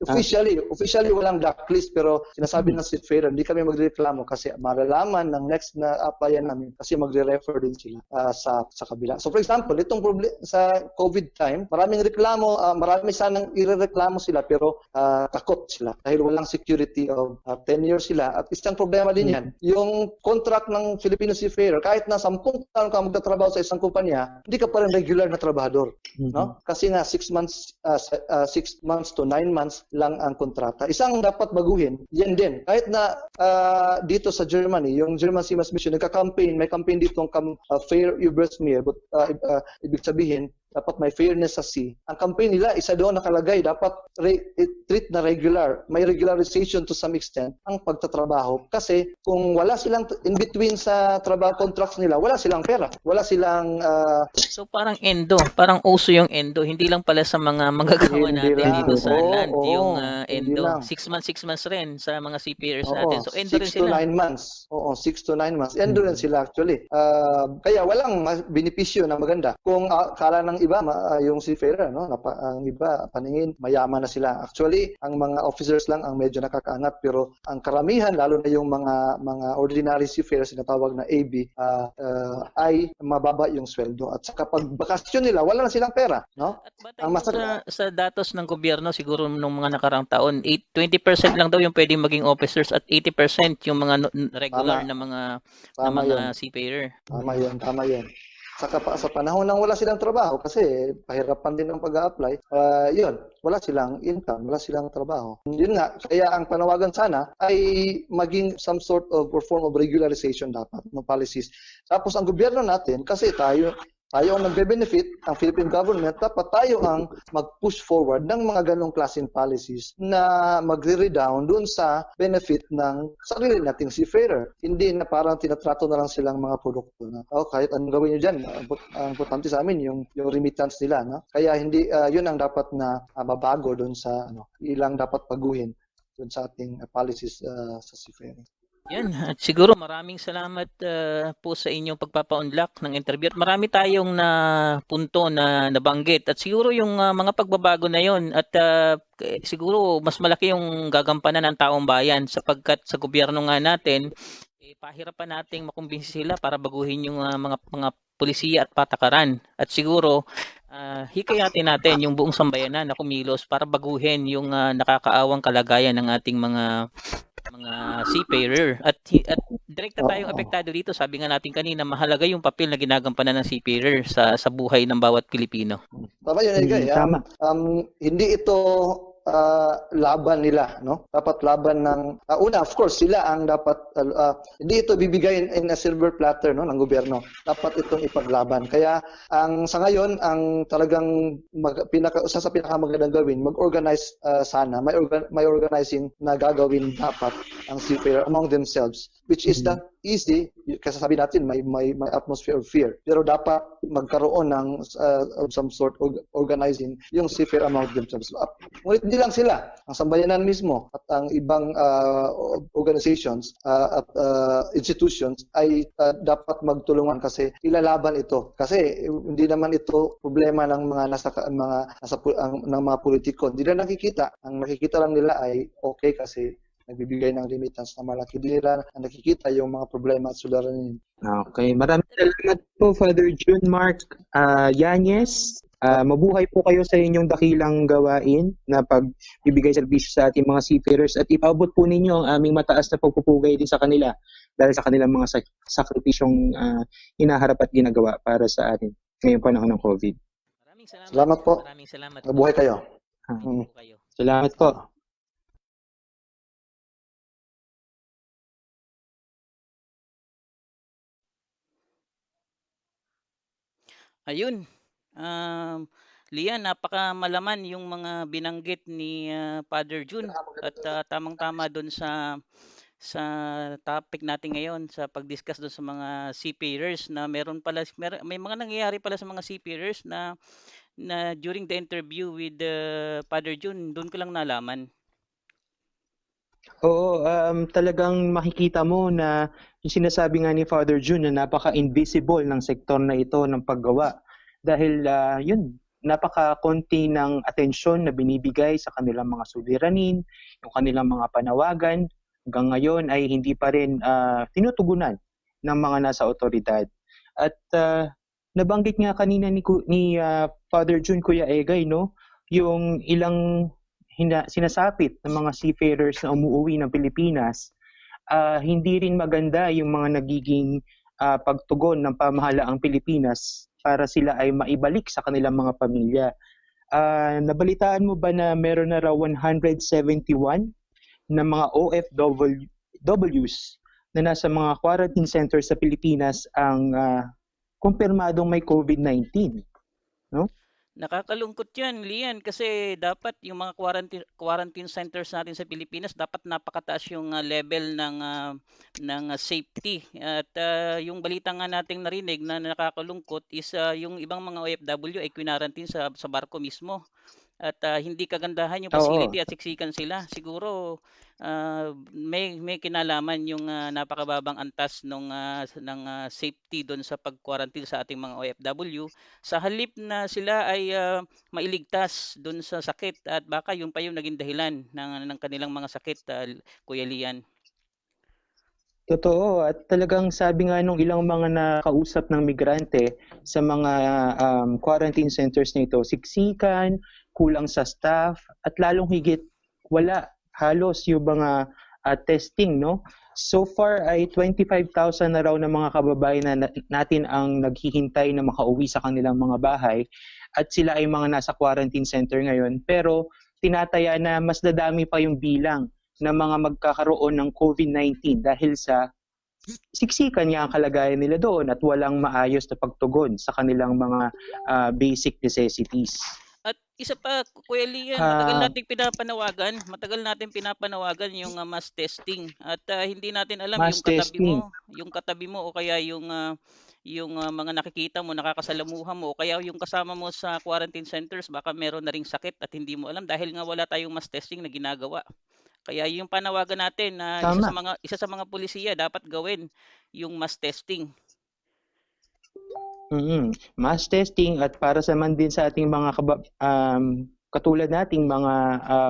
Officially walang blacklist, pero sinasabi ng seafarer, hindi kami magreklamo kasi malalaman ng next na applyan namin kasi magre-refer din sila sa kabila. So for example, itong sa COVID time, maraming reklamo, marami sanang irereklamo sila pero takot sila dahil walang security of tenure sila. At isang problema din yan, yung contract ng Filipino seafarer, kahit na 10 taon ka magtatrabaho sa isang kumpanya, hindi ka pa rin regular na trabahador, no? Kasi nga 6 months to 9 months lang ang kontrata. Isang dapat baguhin, yan din. Kahit na dito sa Germany, yung German Seamen's Mission nagka-campaign, may campaign dito ang Fair Übersmeer, but ibig sabihin dapat may fairness sa sea. Ang campaign nila, isa doon nakalagay, dapat treat na regular, may regularization to some extent ang pagtatrabaho. Kasi kung wala silang in between sa trabaho contracts nila, wala silang pera. Wala silang... So parang parang uso yung hindi lang pala sa mga manggagawa natin dito sa land. Yung endo, 6 months rin sa mga CPRs natin. So endo rin sila. 6 to 9 months. Oo, 6 to 9 months. Endo rin sila actually. Kaya walang benepisyo na maganda. Kung akala ng iba, yung seafarer, no? Ang iba, paningin, mayaman na sila. Actually, ang mga officers lang ang medyo nakakaangat, pero ang karamihan, lalo na yung mga ordinary seafarers, sinatawag na AB, ay mababa yung sweldo. At saka pag bakasyon nila, wala na silang pera, no? At sa datos ng gobyerno, siguro nung mga nakarang taon, 20% lang daw yung pwedeng maging officers at 80% yung mga regular na mga seafarer. Tama yun. Sa panahon nang wala silang trabaho kasi pahirapan din ang pag-a-apply, yun, wala silang income, wala silang trabaho. Yun nga, kaya ang panawagan sana ay maging some sort of form of regularization dapat ng policies. Tapos ang gobyerno natin, kasi tayo ang nagbe-benefit, ang Philippine government, dapat tayo ang mag-push forward ng mga ganong klaseng policies na magre-redound dun sa benefit ng sarili nating seafarer. Hindi na parang tinatrato na lang silang mga produkto na, kahit anong gawin nyo dyan, ang importante sa amin yung remittance nila. No? Kaya hindi, yun ang dapat na mabago dun sa, ilang dapat baguhin dun sa ating policies sa seafaring. Yan, at siguro maraming salamat po sa inyong pagpapa-unlock ng interview at marami tayong na punto na nabanggit at siguro yung mga pagbabago na yon at siguro mas malaki yung gagampanan ng taong bayan sapagkat sa gobyerno nga natin pahirapan nating makumbinsi sila para baguhin yung mga polisiya at patakaran at siguro hikayatin natin yung buong sambayanan na kumilos para baguhin yung nakakaawang kalagayan ng ating mga seafarer at direkta tayong apektado dito. Sabi nga natin kanina, mahalaga yung papel na ginagampanan ng seafarer sa buhay ng bawat Pilipino. Tama yun, Edgar. Hindi ito laban nila, no? Dapat laban ng una, of course, sila ang dapat hindi ito bibigay in a silver platter, no, ng gobyerno. Dapat itong ipaglaban. Kaya sa ngayon, ang talagang isa sa pinakamagandang gawin, mag-organize sana, may organizing na gagawin dapat ang seafarer among themselves, which is not easy kasi sabi natin may atmosphere of fear. Pero dapat magkaroon ng of some sort of organizing yung seafarer among themselves. Ngunit hindi lang sila, ang sambayanan mismo at ang ibang organizations at institutions ay dapat magtulungan kasi ilalaban ito. Kasi hindi naman ito problema ng mga ng mga politiko. Hindi na nakikita. Ang nakikita lang nila ay okay kasi nagbibigay ng remittance na malaki. Hindi nila nakikita yung mga problema at suliranin. Okay, maraming salamat po Father June Mark Yanez. Mabuhay po kayo sa inyong dakilang gawain na pagbibigay serbisyo sa ating mga seafarers at ipaabot po ninyo ang aming mataas na pagpupugay din sa kanila dahil sa kanilang mga sakripisyong hinaharap at ginagawa para sa atin ngayong panahon ng COVID. Maraming salamat. Salamat po. Maraming salamat. Mabuhay kayo. Mabuhay po kayo. Salamat po. Ayun. Lian, napakamalaman yung mga binanggit ni Father June at tamang-tama doon sa topic natin ngayon sa pag-discuss doon sa mga seafarers na may mga nangyayari pala sa mga seafarers na during the interview with Father June, doon ko lang nalaman. Oo, talagang makikita mo na yung sinasabi nga ni Father June na napaka-invisible ng sektor na ito ng paggawa dahil yun, napaka-konti ng atensyon na binibigay sa kanilang mga suliranin, yung kanilang mga panawagan, hanggang ngayon ay hindi pa rin tinutugunan ng mga nasa otoridad. At nabanggit nga kanina ni Father June, Kuya Egay, no, yung ilang sinasapit ng mga seafarers na umuwi ng Pilipinas, hindi rin maganda yung mga nagiging pagtugon ng pamahalaang Pilipinas para sila ay maibalik sa kanilang mga pamilya. Nabalitaan mo ba na meron na raw 171 na mga OFWs na nasa mga quarantine centers sa Pilipinas ang kumpirmadong may COVID-19? No? Nakakalungkot yan, Lian, kasi dapat yung mga quarantine centers natin sa Pilipinas, dapat napakataas yung level ng safety. At yung balita nga nating narinig na nakakalungkot is yung ibang mga OFW ay quarantine sa barko mismo. At hindi kagandahan yung facility at siksikan sila. Siguro may kinalaman yung napakababang antas ng safety doon sa pag-quarantine sa ating mga OFW. Sa halip na sila ay mailigtas doon sa sakit at baka yun pa yung naging dahilan ng kanilang mga sakit, Kuya Lian. Totoo, at talagang sabi nga nung ilang mga nakausap ng migrante sa mga quarantine centers na ito, siksikan, kulang sa staff, at lalong higit wala halos yung mga testing, no? So far ay 25,000 na raw ng mga kababayan natin ang naghihintay na makauwi sa kanilang mga bahay at sila ay mga nasa quarantine center ngayon, pero tinataya na mas dadami pa yung bilang na mga magkakaroon ng COVID-19 dahil sa siksikan niya ang kalagayan nila doon at walang maayos na pagtugon sa kanilang mga basic necessities. At isa pa, Kuya Lian, matagal natin pinapanawagan yung mass testing at hindi natin alam yung katabi mo o kaya yung mga nakikita mo, nakakasalamuha mo o kaya yung kasama mo sa quarantine centers, baka meron na ring sakit at hindi mo alam dahil nga wala tayong mass testing na ginagawa. Kaya yung panawagan natin na isa sa mga pulisiya dapat gawin yung mass testing. Mass testing at para sa man din sa ating mga katulad nating mga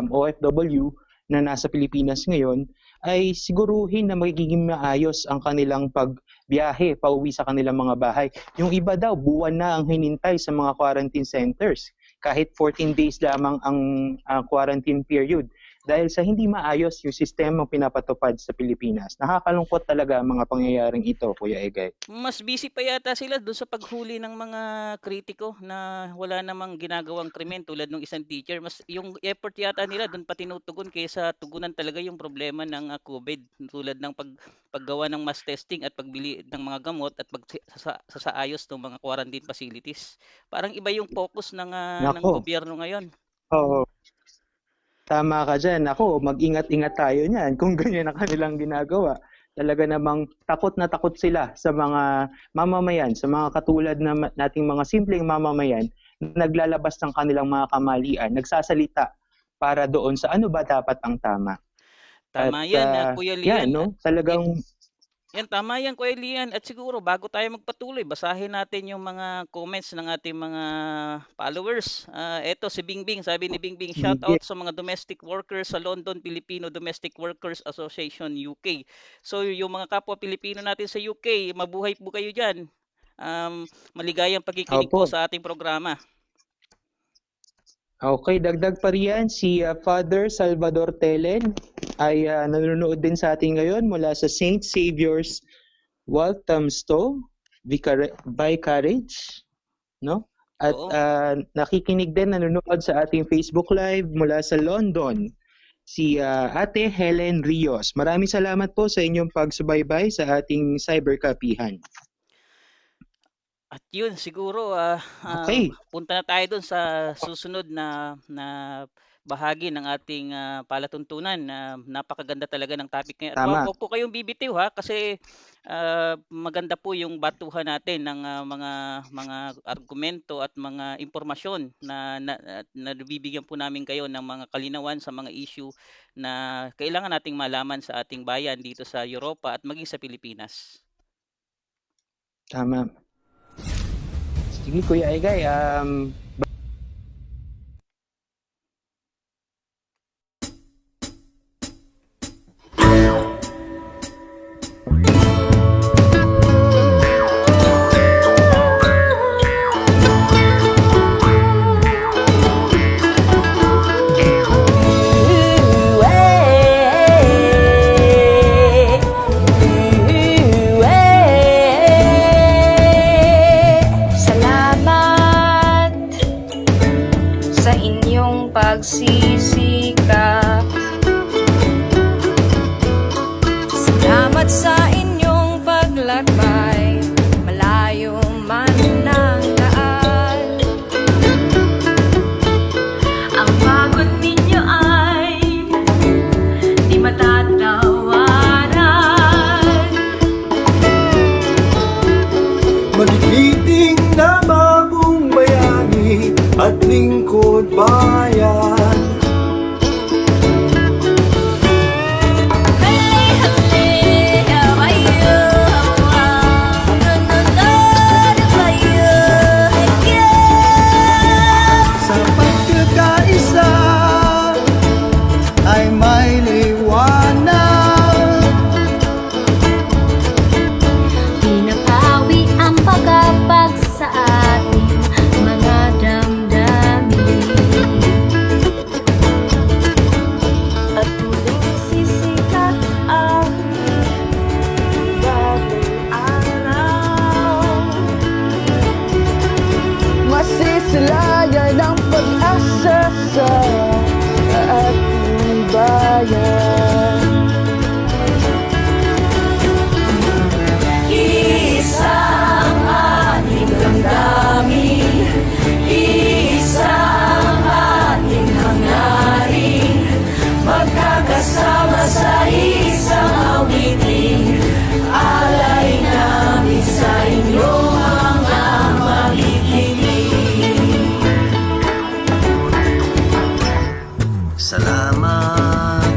OFW na nasa Pilipinas ngayon ay siguruhin na magiging maayos ang kanilang pagbiyahe pauwi sa kanilang mga bahay. Yung iba daw buwan na ang hinintay sa mga quarantine centers kahit 14 days lamang ang quarantine period. dahil sa hindi maayos yung sistemang pinapatupad sa Pilipinas. Nakakalungkot talaga ang mga pangyayaring ito, Kuya Egay. Mas busy pa yata sila doon sa paghuli ng mga kritiko na wala namang ginagawang krimen tulad ng isang teacher. Mas yung effort yata nila doon pa tinutugon kaysa tugunan talaga yung problema ng COVID tulad ng paggawa ng mass testing at pagbili ng mga gamot at pagsasaayos ng mga quarantine facilities. Parang iba yung focus ng Nako, gobyerno ngayon. oo. Tama ka dyan. Ako, mag-ingat-ingat tayo niyan kung ganyan ang kanilang ginagawa. Talaga namang takot na takot sila sa mga mamamayan, sa mga katulad na nating mga simpleng mamamayan na naglalabas ng kanilang mga kamalian, nagsasalita para doon sa ano ba dapat ang tama. Tama At yan, Kuya yan, Lian. no? Talagang Yan, tama yan, Kuya Lian. At siguro, bago tayo magpatuloy, basahin natin yung mga comments ng ating mga followers. Eto, si Bingbing, sabi ni Bingbing, shout sige. out sa mga domestic workers sa London Filipino Domestic Workers Association UK. So, yung mga kapwa Pilipino natin sa UK, mabuhay po kayo dyan. Maligayang pakikinig po Opo. sa ating programa. Okay, dagdag pa riyan, si Father Salvador Telen ay nanonood din sa atin ngayon mula sa St. Saviour's Walthamstow Vicarage, no? At Oo. nakikinig din, nanonood sa ating Facebook Live mula sa London, si Ate Helen Rios. Maraming salamat po sa inyong pagsubaybay sa ating cyberkapihan. At yun, siguro, Okay, punta na tayo dun sa susunod na bahagi ng ating palatuntunan. Napakaganda talaga ng topic ngayon. At tama. huwag po kayong bibitiw ha, kasi maganda po yung batuhan natin ng mga argumento at mga impormasyon na nabibigyan po namin kayo ng mga kalinawan sa mga issue na kailangan nating malaman sa ating bayan dito sa Europa at maging sa Pilipinas. Tama. Sige, Kuya Egay, Salamat sa inyong pagsisikap. Salamat sa inyong paglakbay, malayo man ang daan. Ang pagod ninyo ay di matatawaran. Magigiting na mabong bayani at lingkod bayan. Sa pagkakaisa ay may liwanag. Pinapawi ang pagkapag sa ating mga damdamin. At muling sisikat ang bagong araw. Masisilayan ang pag-asa sa ating bayan. Isa ang ating damdamin, isa ang ating hangarin, magkakasama sa isang awitin, alay namin sa inyo mga makikinig. Salamat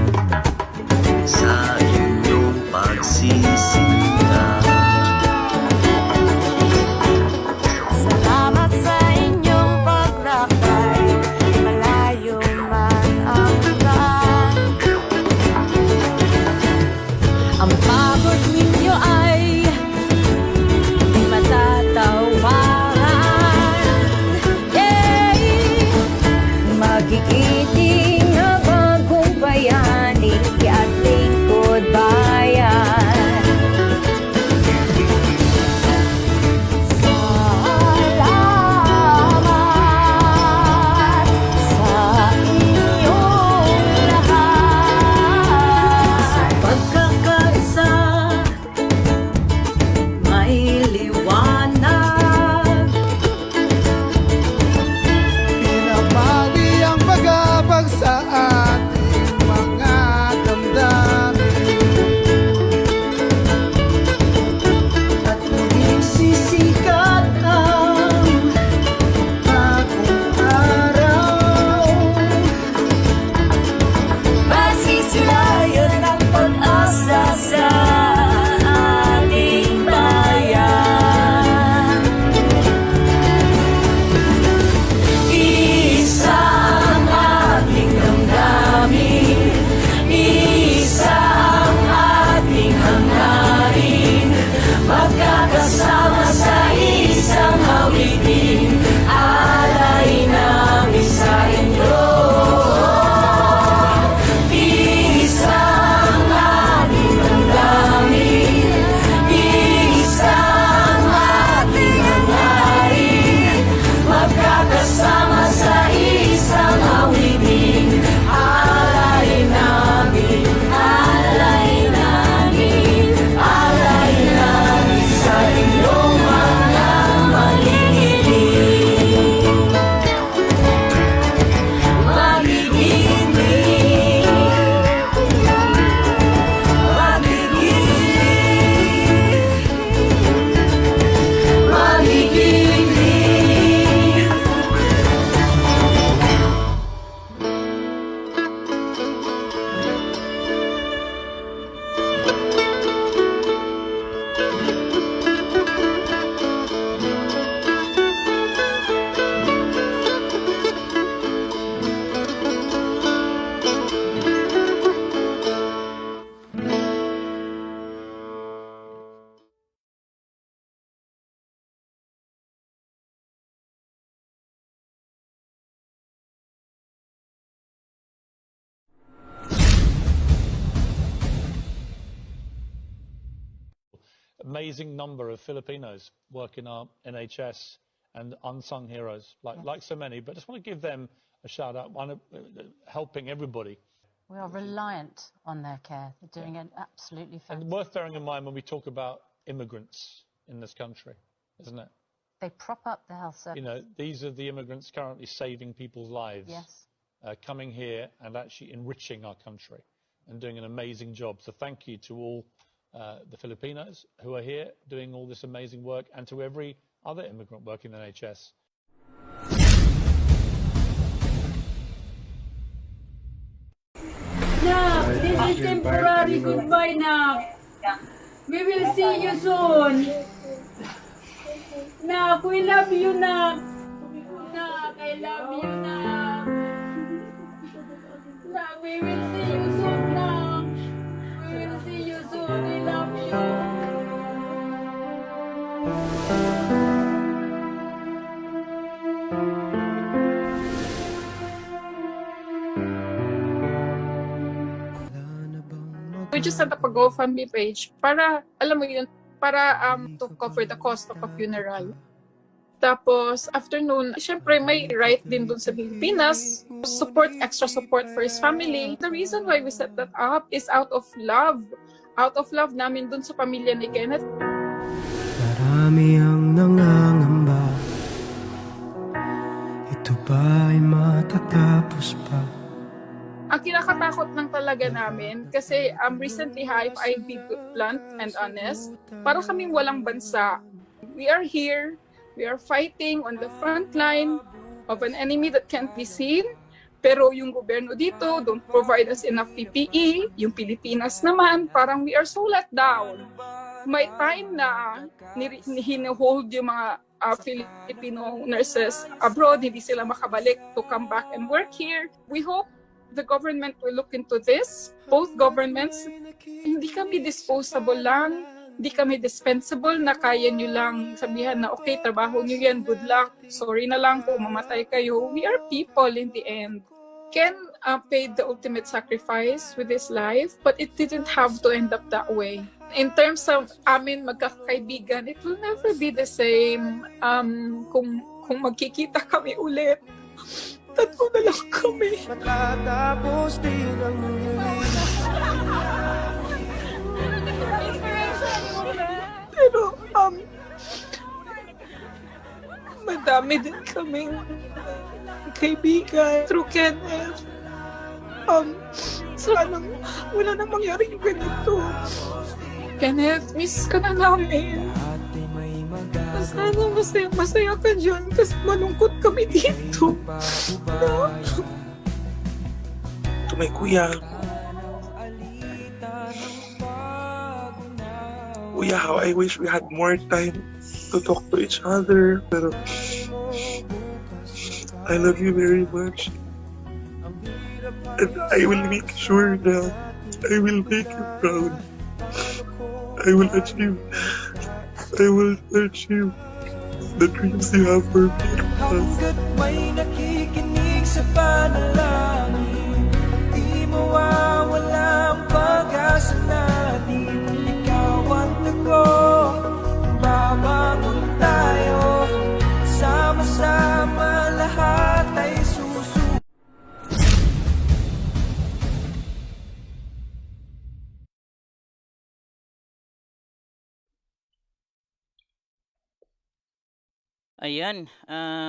amazing number of Filipinos work in our NHS and unsung heroes, like so many. But I just want to give them a shout out, helping everybody. We are reliant on their care. They're doing it absolutely fantastic. And worth bearing in mind when we talk about immigrants in this country, isn't it? They prop up the health service. You know, these are the immigrants currently saving people's lives, Yes. Coming here and actually enriching our country and doing an amazing job. So thank you to all the Filipinos who are here doing all this amazing work, and to every other immigrant working in the NHS. Nak, this is temporary goodbye, Nak. We will see you soon. Nak, we love you, Nak. Nak, I love you, Nak. Nak, we will see you soon, Nak. We will see you soon. We love you. We just set up a GoFundMe page para, alam mo yun, para to cover the cost of a funeral. Tapos, afternoon, syempre may right din dun sa Pilipinas, extra support for his family. The reason why we set that up is out of love. Out of love namin dun sa pamilya ni Kenneth. Marami ang nangangamba, ito ba'y matatapos pa? Ang kinakatakot lang talaga namin kasi recently if I be blunt and honest, para kaming walang bansa. We are here, we are fighting on the front line of an enemy that can't be seen, pero yung gobyerno dito don't provide us enough PPE, yung Pilipinas naman, parang we are so let down. May time na hinihold yung mga Filipino nurses abroad, hindi sila makabalik to come back and work here. We hope the government will look into this. Both governments, hindi kami disposable lang, hindi kami dispensable na kaya nyo lang sabihan na okay, trabaho nyo yan, good luck, sorry na lang kung mamatay kayo. We are people in the end. Ken paid the ultimate sacrifice with his life, but it didn't have to end up that way. In terms of amin magkakaibigan, it will never be the same kung magkikita kami ulit. Tatlo na lang kami. Matatapos din ang Pero, madami din kaming kaibigan through Kenneth. Sana wala nang mangyari yung ganito. Kenneth, miss ka na namin. Sana masaya ka dyan kasi malungkot kami dito. No? To my kuya. Kuya, how I wish we had more time to talk to each other. Pero I love you very much. And I will make sure na I will make you proud. I will achieve the dreams you have for me. hanggat may nakikinig sa panalangin, di mawawala ang pag-asa natin. Ikaw at ako, babangon tayo, sama-sama lahat ay susunod. Ayan,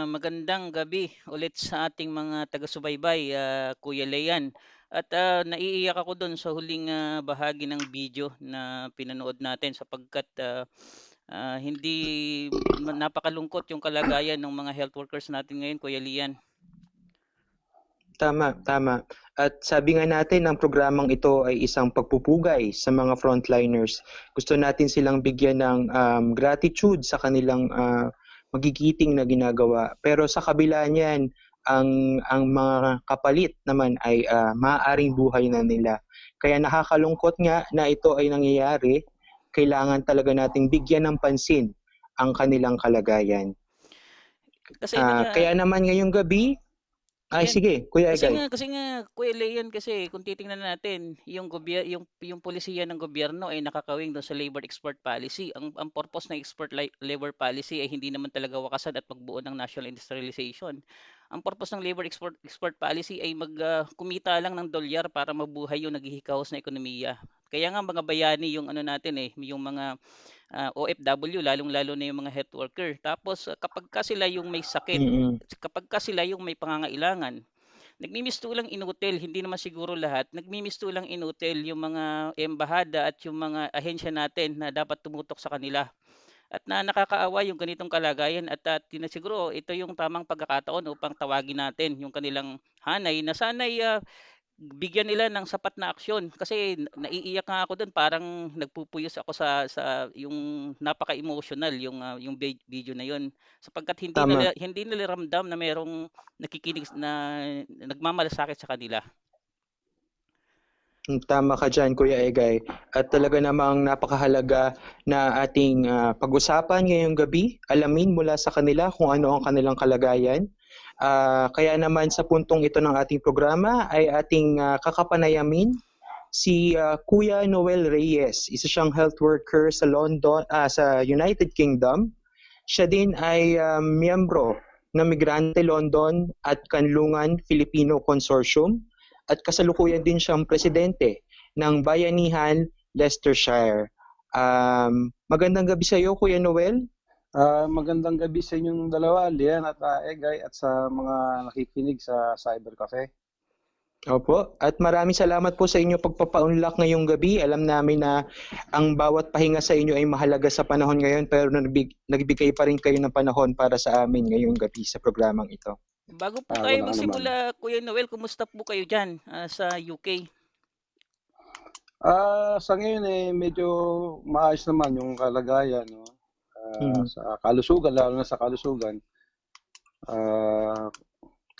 magandang gabi ulit sa ating mga taga-subaybay, Kuya Leyan. At naiiyak ako doon sa huling bahagi ng video na pinanood natin sapagkat hindi napakalungkot yung kalagayan ng mga health workers natin ngayon, Kuya Leyan. Tama. At sabi nga natin, ang programang ito ay isang pagpupugay sa mga frontliners. Gusto natin silang bigyan ng gratitude sa kanilang magigiting na ginagawa. Pero sa kabila niyan, ang mga kapalit naman ay maaaring buhay na nila. Kaya nakakalungkot nga na ito ay nangyayari. Kailangan talaga nating bigyan ng pansin ang kanilang kalagayan. Kasi Kaya naman ngayong gabi, Ay, Yan. sige, Kuya Kasi Egay. nga kasi nga Kuya Leon, kasi kung titingnan natin yung pulisiya ng gobyerno ay nakakawing doon sa labor export policy. Ang purpose ng labor policy ay hindi naman talaga wakasan at pagbuo ng national industrialization. Ang purpose ng labor export policy ay kumita lang ng dolyar para mabuhay yung naghihikahos na ekonomiya. Kaya nga mga bayani yung ano natin yung mga OFW, lalong-lalo na yung mga health worker. Tapos kapag ka sila yung may sakit, Mm-mm. kapag ka sila yung may pangangailangan, nagmimistulang inutil, hindi naman siguro lahat, nagmimistulang inutil yung mga embahada at yung mga ahensya natin na dapat tumutok sa kanila. At nakakaawa yung ganitong kalagayan at siguro ito yung tamang pagkakataon upang tawagin natin yung kanilang hanay na sana'y bigyan nila ng sapat na aksyon kasi naiiyak nga ako doon, parang nagpupuyos ako sa yung napaka-emotional yung video na yun sapagkat Tama. hindi nila ramdam na merong nakikinig na nagmamalasakit sa kanila. Tama ka dyan, Kuya Egay. At talaga namang napakahalaga na ating pag-usapan ngayong gabi, alamin mula sa kanila kung ano ang kanilang kalagayan. Kaya naman sa puntong ito ng ating programa ay ating kakapanayamin si Kuya Noel Reyes. Isa siyang health worker sa sa United Kingdom. Siya din ay miyembro ng Migrante London at Kanlungan Filipino Consortium at kasalukuyan din siyang presidente ng Bayanihan Leicestershire. Magandang gabi sa iyo, Kuya Noel. Magandang gabi sa inyong dalawa, Lian at Egay, at sa mga nakikinig sa Cyber Cafe. Opo, at maraming salamat po sa inyo pagpapaunlak ngayong gabi. Alam namin na ang bawat pahinga sa inyo ay mahalaga sa panahon ngayon, pero nagbigay pa rin kayo ng panahon para sa amin ngayong gabi sa programang ito. Bago po tayo magsimula, Kuya Noel, kumusta po kayo dyan sa UK? Sa ngayon medyo maayos naman yung kalagayan, no? Sa kalusugan, lalo na sa kalusugan.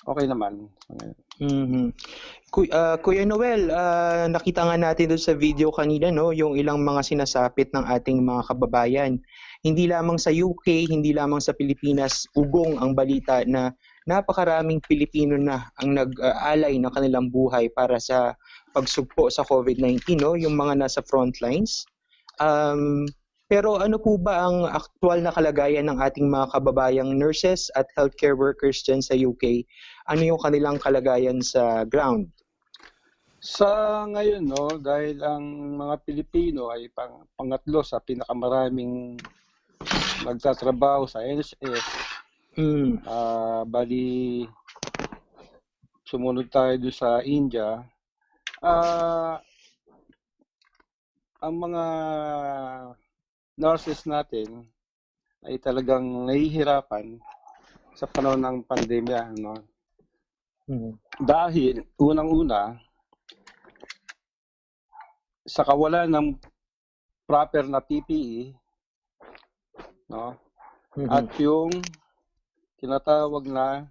Okay naman. Kuya Noel, nakita nga natin doon sa video kanina, no, yung ilang mga sinasapit ng ating mga kababayan. Hindi lamang sa UK, hindi lamang sa Pilipinas, ugong ang balita na napakaraming Pilipino na ang nag-aalay ng kanilang buhay para sa pagsugpo sa COVID-19, no, yung mga nasa front lines. Pero ano po ba ang aktual na kalagayan ng ating mga kababayang nurses at healthcare workers dyan sa UK? Ano yung kanilang kalagayan sa ground? Sa ngayon, no, dahil ang mga Pilipino ay pangatlo sa pinakamaraming nagtatrabaho sa NHS, bali sumunod tayo doon sa India, ang mga nurses natin ay talagang nahihirapan sa panahon ng pandemya, no? Dahil unang-una sa kawalan ng proper na PPE, no? At yung tinatawag na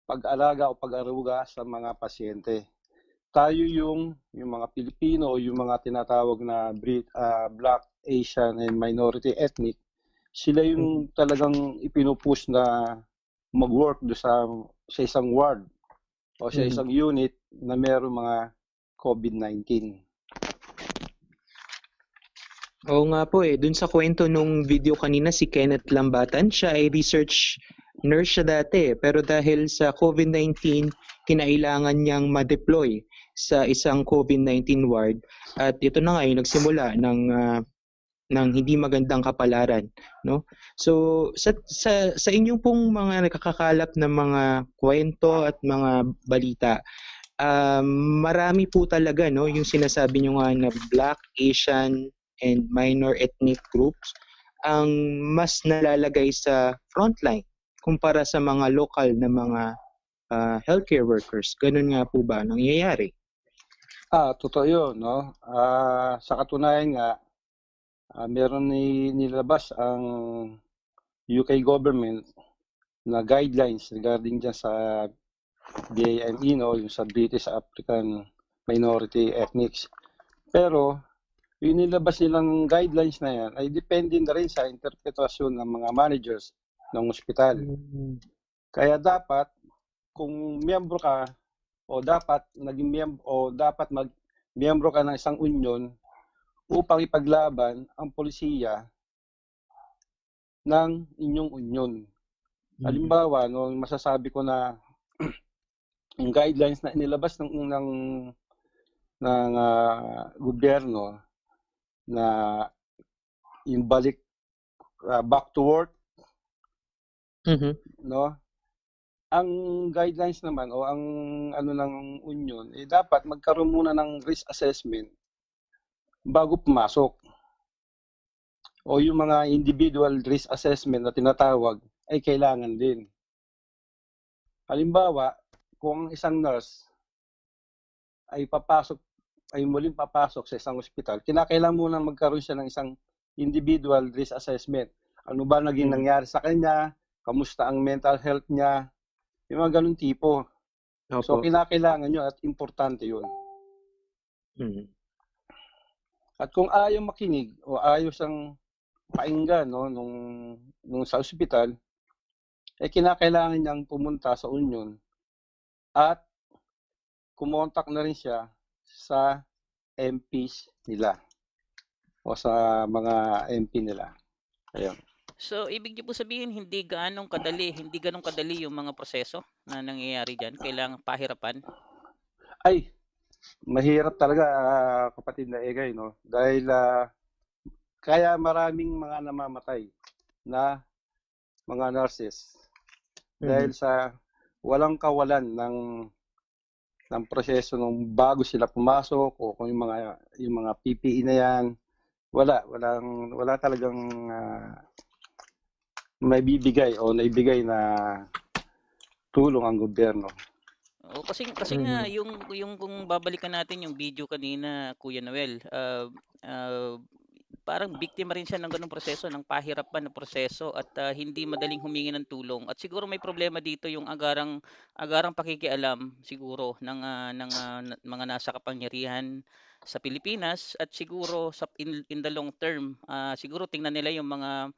pag-alaga o pag-aruga sa mga pasyente. Tayo yung mga Pilipino o yung mga tinatawag na Black, Asian, and minority ethnic, sila yung talagang ipinupush na mag-work do sa isang ward o sa isang unit na meron mga COVID-19. Oo nga po dun sa kwento nung video kanina si Kenneth Lambatan, siya ay research nurse siya dati, pero dahil sa COVID-19, kinailangan niyang ma-deploy sa isang COVID-19 ward at ito na nga yung nagsimula ng hindi magandang kapalaran, no? So sa inyong pong mga nakakakalap na mga kwento at mga balita, marami po talaga, no, yung sinasabi nyo nga na Black, Asian, and minor ethnic groups ang mas nalalagay sa frontline kumpara sa mga local na mga healthcare workers. Ganun nga po ba nangyayari? Totoo yun, no? Sa katunayan nga, meron nilabas ang UK government na guidelines regarding dyan sa BAME, no? Yung sa British African Minority Ethnics. Pero yung nilabas nilang guidelines na yan ay depende na rin sa interpretasyon ng mga managers ng ospital. Kaya dapat kung miyembro ka o dapat naging dapat miyembro ka ng isang union upang ipaglaban ang polisiya ng inyong union. Halimbawa, no, masasabi ko na yung guidelines na inilabas ng gobyerno na yung balik back to work, no? Ang guidelines naman o ang ng union dapat magkaroon muna ng risk assessment bago pumasok. O yung mga individual risk assessment na tinatawag ay kailangan din. Halimbawa, kung isang nurse ay muling papasok sa isang ospital, kinakailangan muna magkaroon siya ng isang individual risk assessment. Ano ba naging nangyari sa kanya? Kamusta ang mental health niya? Yung mga ganun tipo. So, kinakailangan nyo at importante yun. At kung ayaw makinig o ayaw siyang pakinggan, no, nung sa ospital, kinakailangan niyang pumunta sa union at kumontak na rin siya sa MPs nila o sa mga MP nila. Ayun. So, ibig niyo po sabihin, hindi ganong kadali yung mga proseso na nangyayari dyan? Kailangan pahirapan? Ay, mahirap talaga, kapatid na Egay, no? Dahil kaya maraming mga namamatay na mga nurses. Dahil sa walang kawalan ng proseso nung bago sila pumasok o kung yung mga PPE na yan, wala talagang may bibigay o naibigay na tulong ang gobyerno. O kasi nga yung kung babalikan natin yung video kanina, Kuya Noel, parang biktima rin siya ng ganung proseso, ng pahirapan na proseso at hindi madaling humingi ng tulong. At siguro may problema dito yung agarang pakikialam siguro ng mga nasa kapangyarihan sa Pilipinas at siguro in the long term, siguro tingnan nila yung mga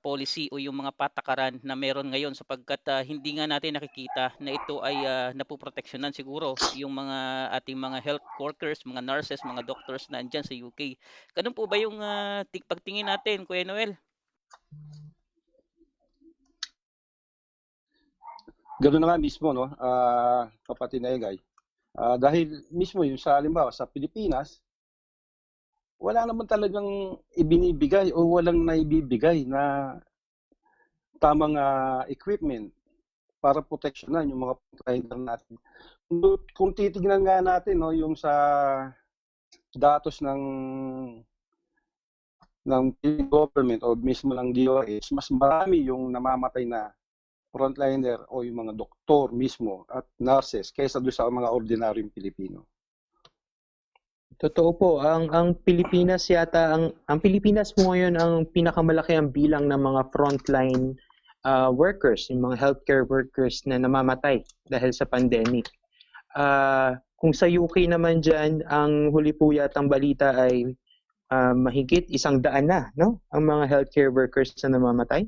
policy o yung mga patakaran na meron ngayon sapagkat hindi nga natin nakikita na ito ay napoproteksyonan siguro yung mga ating mga health workers, mga nurses, mga doctors na andyan sa UK. Ganun po ba yung pagtingin natin, Kuya Noel? Ganun na nga mismo, no, kapatid na Egay. Dahil mismo yung halimbawa sa Pilipinas, wala naman talagang ibinibigay o walang naibibigay na tamang equipment para proteksyonan yung mga frontliner natin. Kung titignan nga natin, no, yung sa datos ng government o mismo ng DOH, mas marami yung namamatay na frontliner o yung mga doktor mismo at nurses kaysa doon sa mga ordinaryong Pilipino. Totoo po, ang Pilipinas yata, ang Pilipinas mo ngayon ang pinakamalaki ang bilang ng mga frontline workers, yung mga healthcare workers na namamatay dahil sa pandemic. Kung sa UK naman dyan, ang huli po yatang balita ay mahigit 100 na, no? Ang mga healthcare workers na namamatay.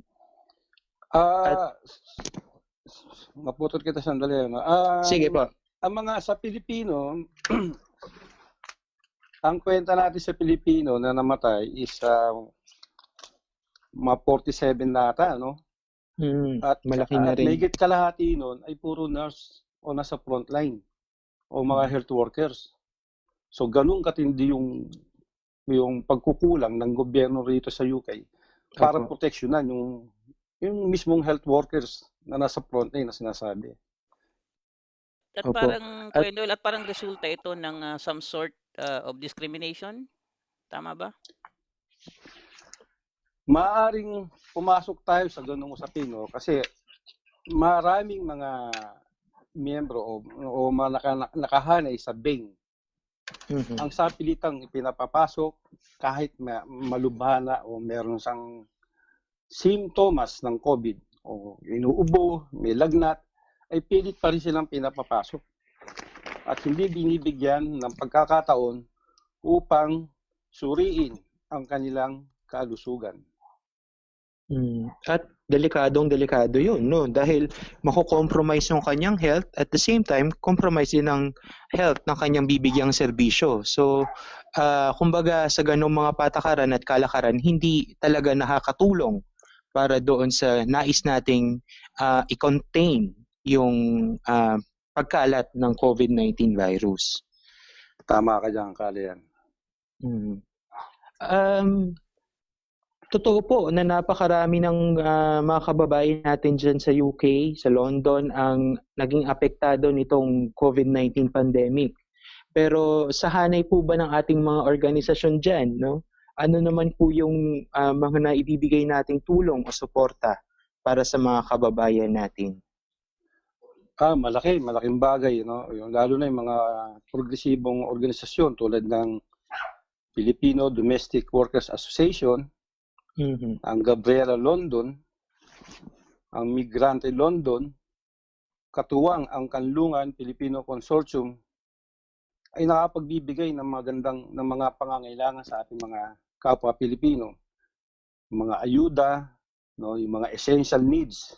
Maputol kita sandali. No? Sige po. Ang mga sa Pilipino, ang kwenta natin sa Pilipino na namatay is mga 47 nata, no? At malaki na rin. Mahigit kalahati nun ay puro nurse o nasa frontline o mga health workers. So ganun katindi yung pagkukulang ng gobyerno rito sa UK para proteksyonan yung mismong health workers na nasa frontline na sinasabi. At parang, Kuya Noel, at parang resulta ito ng some sort of discrimination? Tama ba? Maaring pumasok tayo sa ganung usapin, no? Kasi maraming mga miyembro o mga nakahanay sa Bing. Ang sapilitang ipinapapasok kahit malubhana o meron siyang simptomas ng COVID o inuubo, may lagnat, ay pilit pa rin silang pinapapasok. At hindi binibigyan ng pagkakataon upang suriin ang kanilang kalusugan. At delikado yun, no? Dahil mako-compromise yung kanyang health, at the same time, compromise din ang health ng kanyang bibigyang serbisyo. So, kumbaga sa ganong mga patakaran at kalakaran, hindi talaga nakakatulong para doon sa nais nating i-contain yung pagkalat ng COVID-19 virus. Tama ka dyan, Kalian. Totoo po na napakarami ng mga kababayan natin dyan sa UK, sa London, ang naging apektado nitong COVID-19 pandemic. Pero sa hanay po ba ng ating mga organisasyon dyan, no? Ano naman po yung mga naibibigay nating tulong o suporta para sa mga kababayan natin? Malaking bagay, no? Lalo na yung mga progresibong organisasyon tulad ng Filipino Domestic Workers Association, ang Gabriela London, ang Migrante London, katuwang ang Kanlungan Filipino Consortium, ay nakapagbibigay ng mga pangangailangan sa ating mga kapwa Pilipino, mga ayuda, no, yung mga essential needs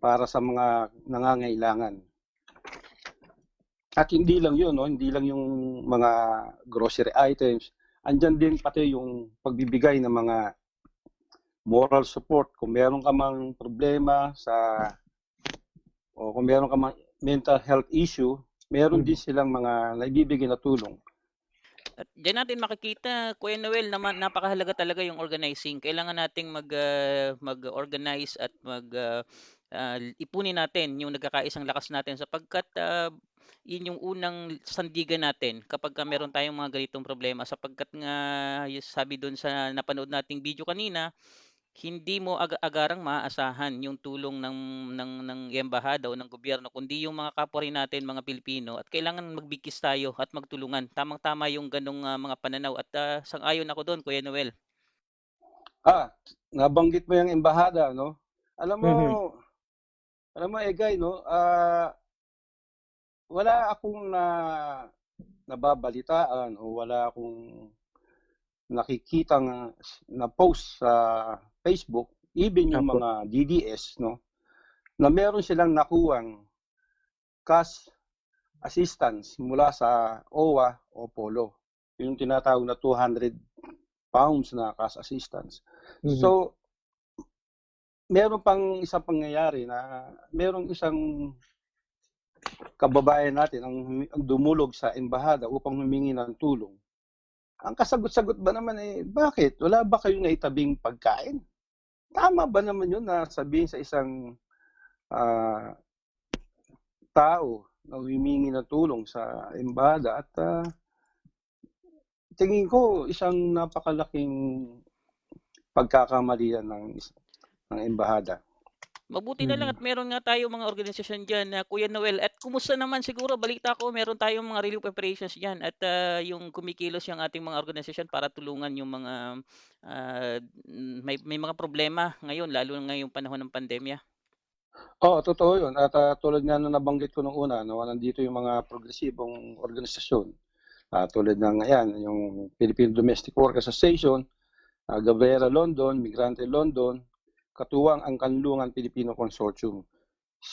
para sa mga nangangailangan. At hindi lang yun, no, hindi lang yung mga grocery items, andyan din pati yung pagbibigay ng mga moral support. Kung meron ka mang problema o kung meron ka mang mental health issue, meron din silang mga naibibigay na tulong. At diyan natin makikita, Kuya Noel, naman napakahalaga talaga yung organizing. Kailangan nating mag-organize at ipunin natin yung nagkakaisang lakas natin sapagkat yun yung unang sandigan natin kapag meron tayong mga ganitong problema, sapagkat nga sabi doon sa napanood nating video kanina, hindi mo agarang maaasahan yung tulong ng embahada o ng gobyerno, kundi yung mga kapwa rin natin, mga Pilipino, at kailangan magbigkis tayo at magtulungan. Tamang-tama yung ganong mga pananaw, at sang-ayon ako doon, Kuya Noel. Nabanggit mo yung embahada, no? Alam mo, Egay, no? Wala akong nababalitaan o wala akong nakikitang na post sa Facebook, even yung mga DDS, no, na meron silang nakuwang cash assistance mula sa OWA o POLO. Yung tinatawag na 200 pounds na cash assistance. So, meron pang isang pangyayari na merong isang kababayan natin ang dumulog sa embahada upang humingi ng tulong. Ang kasagot-sagot ba naman bakit? Wala ba kayong naitabing pagkain? Tama ba naman yun na sabihin sa isang tao na humingi ng tulong sa embahada? At tingin ko isang napakalaking pagkakamalian ng embahada. Mabuti na lang at meron nga tayo mga organisasyon dyan, Kuya Noel. At kumusta naman, siguro balita ko meron tayong mga relief operations dyan at yung kumikilos yung ating mga organisasyon para tulungan yung mga may mga problema ngayon, lalo ngayong panahon ng pandemya. Totoo yun. At tulad nga na nabanggit ko nung una, no, nandito yung mga progresibong organisasyon. Tulad ng yung Philippine Domestic Workers Association, Gabriela London, Migrante London, katuwang ang Kanlungan Filipino Consortium.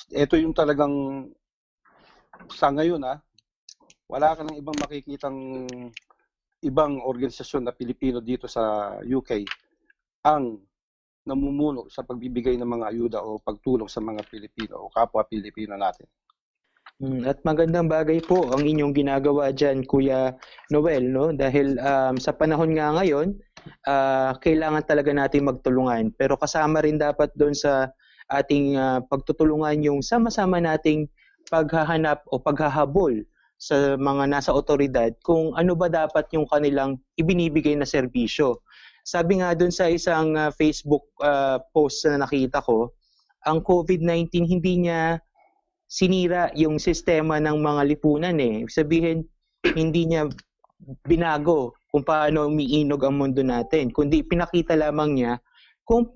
Ito yung talagang sa ngayon wala ka nang ibang makikitang ibang organisasyon na Pilipino dito sa UK ang namumuno sa pagbibigay ng mga ayuda o pagtulong sa mga Pilipino o kapwa Pilipino natin. At magandang bagay po ang inyong ginagawa dyan, Kuya Noel, no? Dahil sa panahon nga ngayon, kailangan talaga natin magtulungan. Pero kasama rin dapat doon sa ating pagtutulungan yung sama-sama nating paghahanap o paghahabol sa mga nasa otoridad kung ano ba dapat yung kanilang ibinibigay na serbisyo. Sabi nga doon sa isang Facebook post na nakita ko, ang COVID-19 hindi niya sinira yung sistema ng mga lipunan Ibig sabihin, hindi niya binago kung paano umiinog ang mundo natin, kundi pinakita lamang niya kung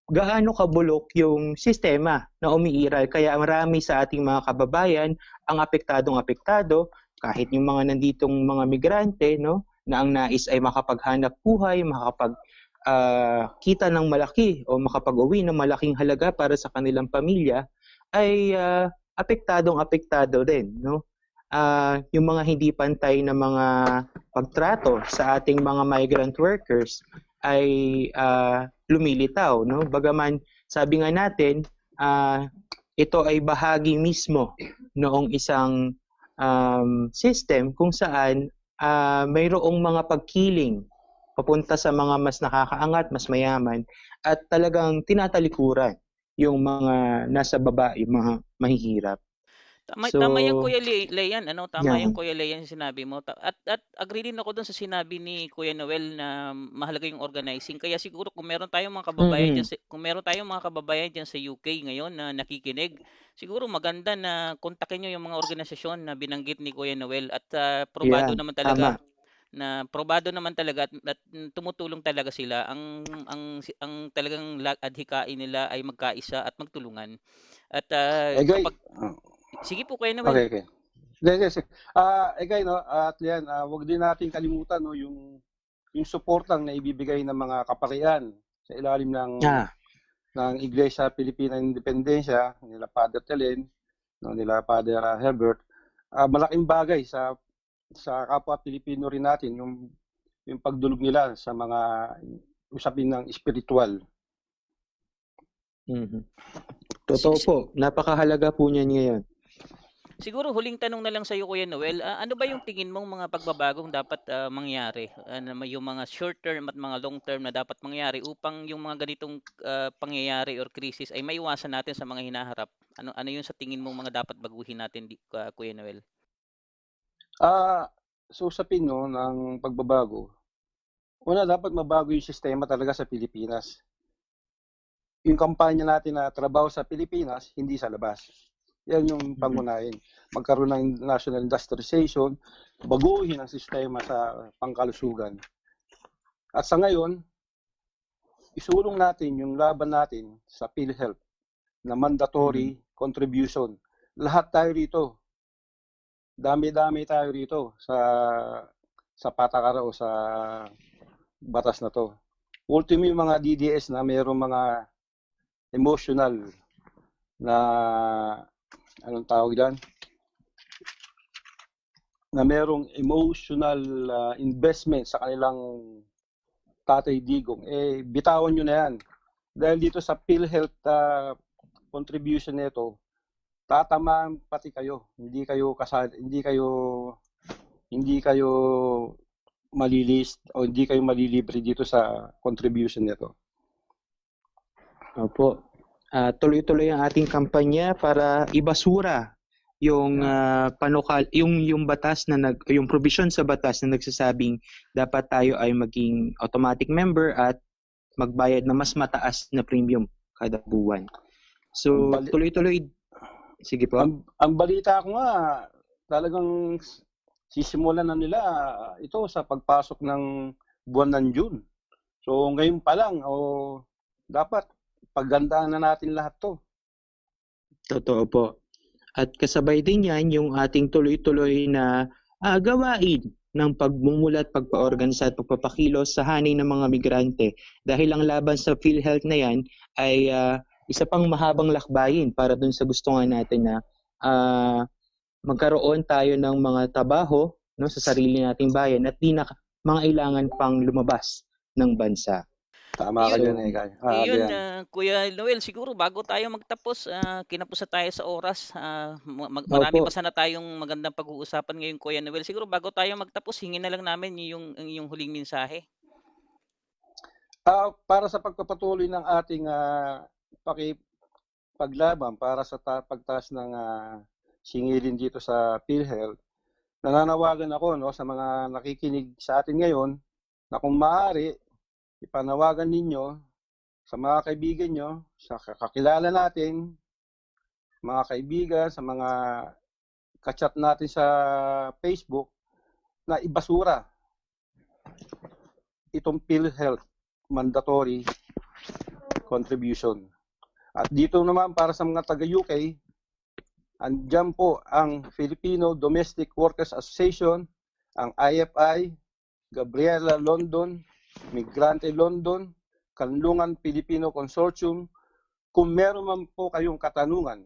gaano kabulok yung sistema na umiiral. Kaya marami sa ating mga kababayan ang apektado, kahit yung mga nanditong mga migrante, no, na ang nais ay makapaghanap buhay, kita ng malaki o makapag-uwi ng malaking halaga para sa kanilang pamilya, ay apektado din, no? Yung mga hindi pantay na mga pagtrato sa ating mga migrant workers ay lumilitaw, no? Bagaman sabi nga natin, ito ay bahagi mismo noong isang system kung saan mayroong mga pagkiling papunta sa mga mas nakakaangat, mas mayaman, at talagang tinatalikuran yung mga nasa baba, yung mga mahihirap. Tama yan, Kuya Leyan, tama yan. yan, Kuya Leyan, yung sinabi mo. At agree din ako dun sa sinabi ni Kuya Noel na mahalaga yung organizing. Kaya siguro kung meron tayong mga kababayan diyan sa UK ngayon na nakikinig, siguro maganda na kontakin nyo yung mga organisasyon na binanggit ni Kuya Noel at probado Yeah, naman talaga tama. at tumutulong talaga sila. Ang talagang adhikain nila ay magkaisa at magtulungan. At Egay, sige po, Kuya Noel. okay. Sige. Egay, no, at yan, wag din natin kalimutan, no, yung suportang na ibibigay ng mga kaparian sa ilalim ng Iglesia Pilipina Independensya, nila Father Telen, no, nila Father Herbert. Malaking bagay sa kapwa Pilipino rin natin yung pagdulog nila sa mga usapin ng espiritual. Totoo po, napakahalaga po niyan ngayon. Siguro huling tanong na lang sa iyo, Kuya Noel, ano ba yung tingin mong mga pagbabagong dapat mangyari? Yung mga short term at mga long term na dapat mangyari upang yung mga ganitong pangyayari or krisis ay maiwasan natin sa mga hinaharap? Ano yung sa tingin mong mga dapat baguhin natin, Kuya Noel? So usapin, no, ng pagbabago, una dapat mabago yung sistema talaga sa Pilipinas. Yung kampanya natin na trabaho sa Pilipinas, hindi sa labas. Yan yung pangunahin. Magkaroon ng national industrialization, baguhin ang sistema sa pangkalusugan. At sa ngayon, isulong natin yung laban natin sa PhilHealth na mandatory contribution. Lahat tayo rito. Dami-dami tayo rito sa patakaran o sa batas na to. Ultimo yung mga DDS na mayroong mga emotional na anong tawag diyan? Na mayroong emotional investment sa kanilang tatay digong, bitawan nyo na yan. Dahil dito sa PhilHealth contribution nito, tatamaan pati kayo. Hindi kayo malilist o hindi kayo malilibre dito sa contribution nito. Opo. Tuloy-tuloy ang ating kampanya para ibasura yung yung batas na yung provision sa batas na nagsasabing dapat tayo ay maging automatic member at magbayad na mas mataas na premium kada buwan. So tuloy-tuloy. Sige po. Ang balita ko nga talagang sisimulan na nila ito sa pagpasok ng buwan ng June. So ngayon pa lang dapat paggandaan na natin lahat to. Totoo po. At kasabay din yan yung ating tuloy-tuloy na gawain ng pagmumulat, pagpa-organisa at pagpapakilos sa hanay ng mga migrante. Dahil ang laban sa PhilHealth na yan ay isa pang mahabang lakbayin para dun sa gusto nga natin na magkaroon tayo ng mga trabaho, no, sa sarili nating bayan at di na mangailangan pang lumabas ng bansa. Tama ka dyan, Kuya Noel, siguro bago tayo magtapos, kinapos na tayo sa oras. Marami pa sana tayong magandang pag-uusapan ngayon, Kuya Noel. Siguro bago tayo magtapos, hingin na lang namin yung huling mensahe. Para sa pagpapatuloy ng ating paglaban para sa pagtaas ng singilin dito sa PhilHealth, nananawagan ako, no, sa mga nakikinig sa atin ngayon na kung maaari, ipanawagan ninyo sa mga kaibigan nyo, sa kakilala natin, mga kaibigan, sa mga kachat natin sa Facebook, na ibasura itong PhilHealth mandatory contribution. At dito naman para sa mga taga-UK, andyan po ang Filipino Domestic Workers Association, ang IFI, Gabriela London, Migrante London, Kanlungan Filipino Consortium. Kung meron man po kayong katanungan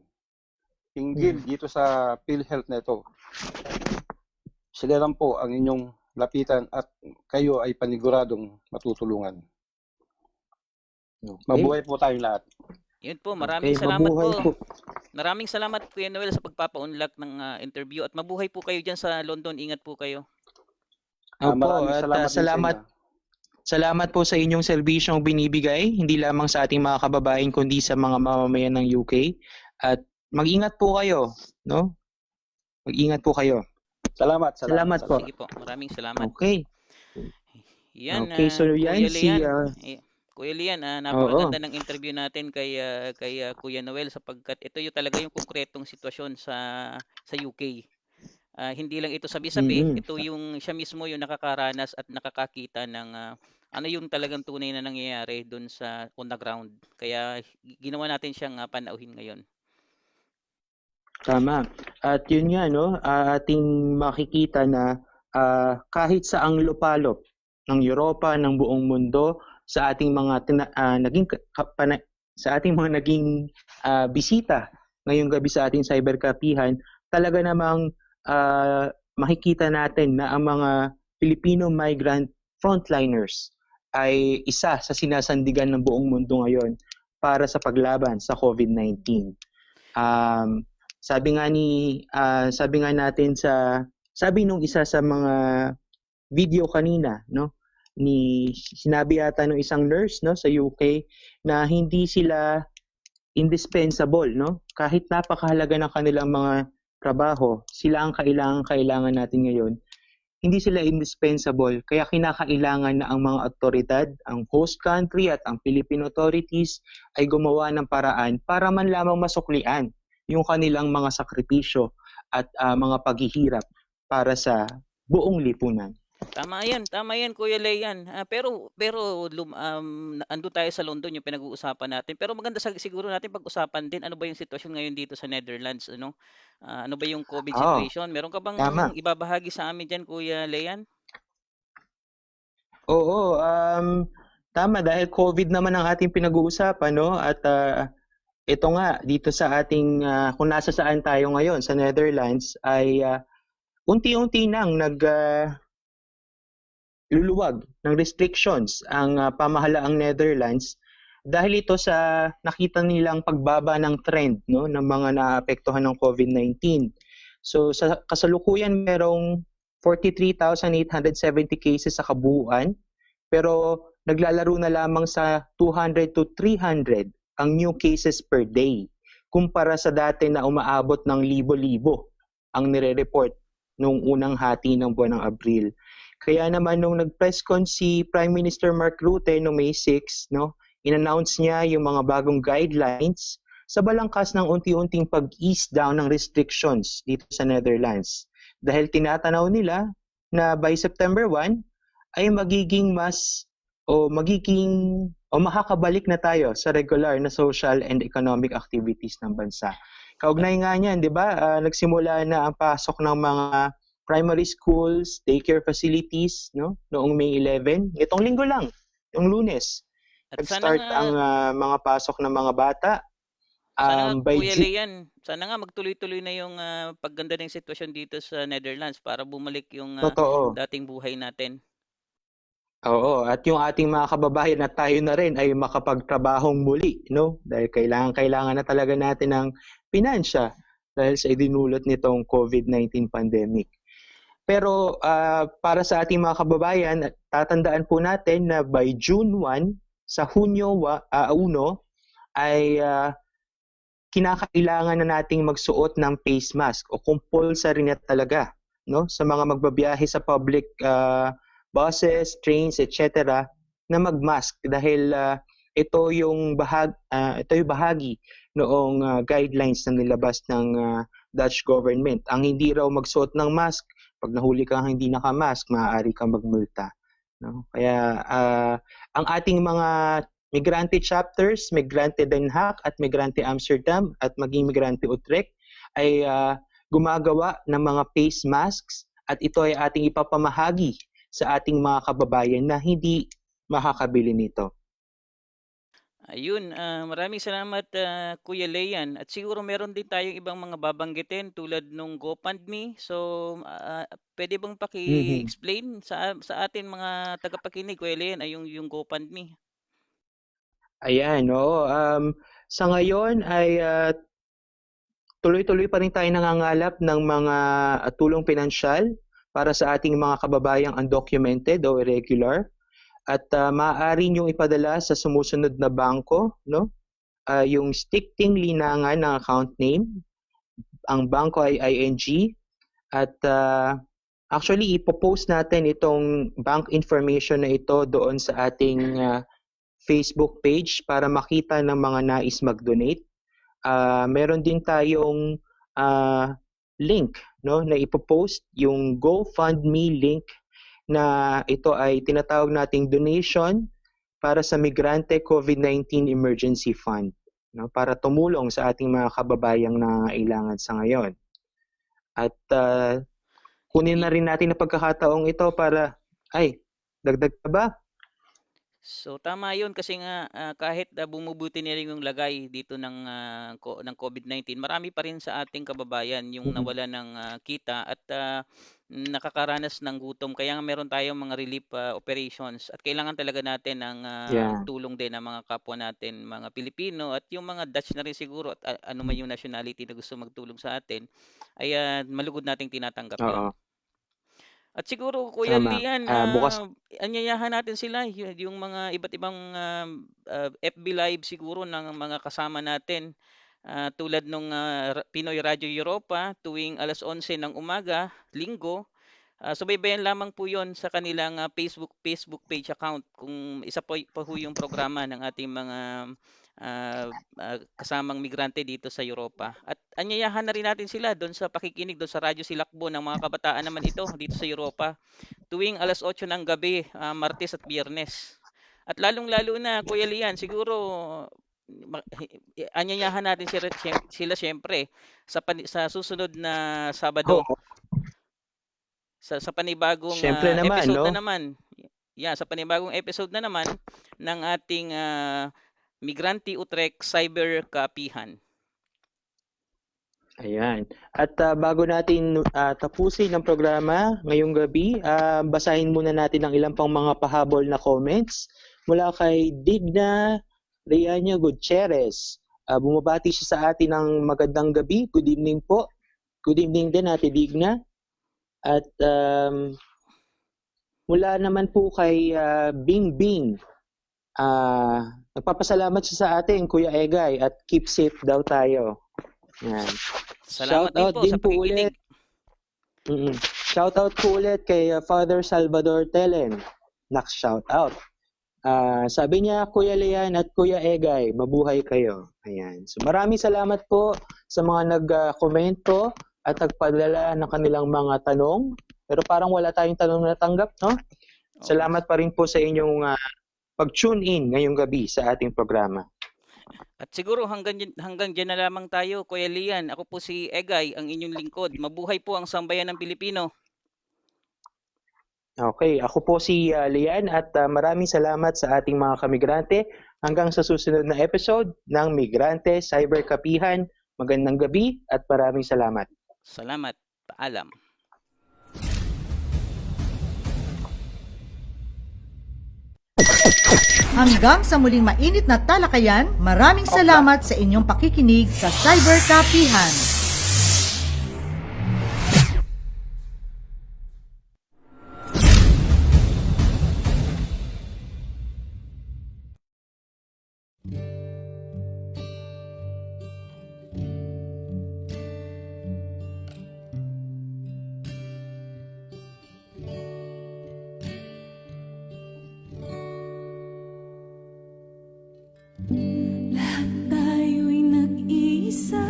hinggil dito sa PhilHealth na ito, sila lang po ang inyong lapitan at kayo ay paniguradong matutulungan. Mabuhay po tayong lahat. Yun po, maraming salamat po. Maraming salamat Kuya Noel sa pagpapaunlak ng interview at mabuhay po kayo dyan sa London. Ingat po kayo. Opo, at salamat po sa inyong serbisyong binibigay, hindi lamang sa ating mga kababayan kundi sa mga mamamayan ng UK. At mag-ingat po kayo, no? Mag-ingat po kayo. Salamat po. Sige po, maraming salamat. Okay. Yan, Okay, so yan Kuya Lian, napakaganda ng interview natin kay Kuya Noel sapagkat ito yung talaga yung konkretong sitwasyon sa UK. Hindi lang ito sabi-sabi, ito yung siya mismo yung nakakaranas at nakakakita ng ano yung talagang tunay na nangyayari doon sa on the ground. Kaya ginawa natin siyang panauhin ngayon. Tama. At yun nga, no, ating makikita na kahit sa ang lupalop ng Europa, ng buong mundo, sa ating mga naging bisita ngayong gabi sa ating cyberkapihan, talaga namang makikita natin na ang mga Filipino migrant frontliners ay isa sa sinasandigan ng buong mundo ngayon para sa paglaban sa COVID-19. Sabi nung isa sa mga video kanina, no, sinabi yata ng isang nurse, no, sa UK na hindi sila indispensable, no, kahit napakahalaga ng kanilang mga trabaho, sila ang kailangan natin ngayon. Hindi sila indispensable, kaya kinakailangan na ang mga otoridad, ang host country at ang Philippine authorities ay gumawa ng paraan para man lamang masuklian yung kanilang mga sakripisyo at mga paghihirap para sa buong lipunan. Tama yan Kuya Leyan. Pero ando tayo sa London yung pinag-uusapan natin. Pero maganda siguro natin pag-usapan din ano ba yung sitwasyon ngayon dito sa Netherlands, ano? Ano ba yung COVID situation? Meron ka bang ibabahagi sa amin diyan Kuya Leyan? Oo, tama dahil COVID naman ang ating pinag-uusapan, no? At ito nga dito sa ating kung nasa saan tayo ngayon sa Netherlands ay unti-unti nang luluwag ng restrictions ang pamahalaang Netherlands dahil ito sa nakita nilang pagbaba ng trend, no, ng mga naapektuhan ng COVID-19. So sa kasalukuyan merong 43,870 cases sa kabuuan, pero naglalaro na lamang sa 200 to 300 ang new cases per day kumpara sa dati na umaabot ng libo-libo ang nire-report noong unang hati ng buwan ng Abril. Kaya naman nung nag-press con si Prime Minister Mark Rutte noong May 6, no, in-announce niya yung mga bagong guidelines sa balangkas ng unti-unting pag-ease down ng restrictions dito sa Netherlands. Dahil tinatanaw nila na by September 1 ay makakabalik na tayo sa regular na social and economic activities ng bansa. Kaugnay nga niyan, 'di ba? Nagsimula na ang pasok ng mga primary schools, daycare facilities, no? Noong May 11, itong linggo lang, yung Lunes. Nag-start ang mga pasok ng mga bata. Kuya Leyan, sana nga magtuloy-tuloy na yung pagganda ng sitwasyon dito sa Netherlands para bumalik yung dating buhay natin. Oo, at yung ating mga kababayan na tayo na rin ay makapagtrabahong muli, no? Dahil kailangan na talaga natin ng pinansya dahil sa idinulot nitong COVID-19 pandemic. Pero para sa ating mga kababayan, tatandaan po natin na by June 1 sa Hunyo 1 ay kinakailangan na nating magsuot ng face mask o compulsory na talaga, no, sa mga magbabiyahe sa public buses, trains, etc. na magmask dahil ito yung bahagi noong guidelines na nilabas ng Dutch government. Ang hindi raw magsuot ng mask, pag nahuli kang hindi naka-mask, maaari kang magmulta, no? Kaya ang ating mga migrante chapters, Migrante Den Haag at Migrante Amsterdam at maging Migrante Utrecht ay gumagawa ng mga face masks at ito ay ating ipapamahagi sa ating mga kababayan na hindi makakabili nito. Ayun, maraming salamat Kuya Leyan. At siguro meron din tayong ibang mga babanggitin tulad nung GoFundMe. So, pwede bang Mhm. paki-explain sa atin mga tagapakinig, Kuya Leyan, ay yung GoFundMe? Ayan, oo. Sa ngayon ay tuloy-tuloy pa rin tayo nangangalap ng mga tulong pinansyal para sa ating mga kababayang undocumented o irregular. At maaari niyong ipadala sa sumusunod na bangko, no? Yung stickting linangan ng account name, ang bangko ay ING, at actually ipopost natin itong bank information na ito doon sa ating Facebook page para makita ng mga nais mag-donate. Meron din tayong link, no, na ipopost, yung GoFundMe link, na ito ay tinatawag nating donation para sa Migrante COVID-19 Emergency Fund, no, para tumulong sa ating mga kababayang nangangailangan sa ngayon. At kunin na rin natin ang pagkakataong ito para, dagdag pa ba? So tama 'yun kasi nga kahit bumubuti na rin yung lagay dito ng COVID-19, marami pa rin sa ating kababayan yung nawala ng kita at nakakaranas ng gutom. Kaya nga meron tayong mga relief operations at kailangan talaga natin ng Yeah. tulong din ng mga kapwa natin, mga Pilipino at yung mga Dutch na rin siguro at ano man yung nationality na gusto magtulong sa atin ay malugod nating tinatanggap 'yun. Oo, At siguro Kuya tama. Lian, Bukas, anyayahan natin sila yung mga iba't ibang FB Live siguro ng mga kasama natin tulad nung Pinoy Radio Europa tuwing 11:00 ng umaga, Linggo. Subaybayan lamang po 'yon sa kanilang Facebook page account kung isa pa ho yung programa ng ating mga kasamang migrante dito sa Europa. At anyayahan na rin natin sila doon sa pakikinig doon sa Radyo Silakbo ng mga kabataan naman ito dito sa Europa tuwing 8:00 ng gabi, Martes at Biyernes. At lalong-lalo na Kuya Lian, siguro anyayahan natin sila siyempre sa susunod na Sabado oo, sa panibagong syempre naman, episode no? na naman. Yeah, sa panibagong episode na naman ng ating Migrante Utrecht Cyber Kapihan. Ayan. At bago natin tapusin ang programa ngayong gabi, basahin muna natin ang ilang pang mga pahabol na comments mula kay Digna Rianya Gutierrez. Bumabati siya sa atin ng magandang gabi. Good evening po. Good evening din, Ate Digna. At mula naman po kay Bing Bing. Nagpapasalamat siya sa atin, Kuya Egay, at keep safe daw tayo. Yan. Salamat Shout out din po sa pakikinig. Shout out po ulit kay Father Salvador Telen. Shout out. Sabi niya, Kuya Lean at Kuya Egay, mabuhay kayo. Ayan. So maraming salamat po sa mga nag-komento at nagpadala ng kanilang mga tanong. Pero parang wala tayong tanong na natanggap, no? Salamat pa rin po sa inyong pag-tune in ngayong gabi sa ating programa. At siguro hanggang dyan na lamang tayo, Kuya Lian. Ako po si Egay, ang inyong lingkod. Mabuhay po ang sambayan ng Pilipino. Okay, ako po si Lian at maraming salamat sa ating mga kamigrante. Hanggang sa susunod na episode ng Migrante Cyber Kapihan. Magandang gabi at maraming salamat. Salamat. Paalam. Hanggang sa muling mainit na talakayan, maraming salamat sa inyong pakikinig sa Cyber Kapihan. Lahat tayo'y nag-iisa.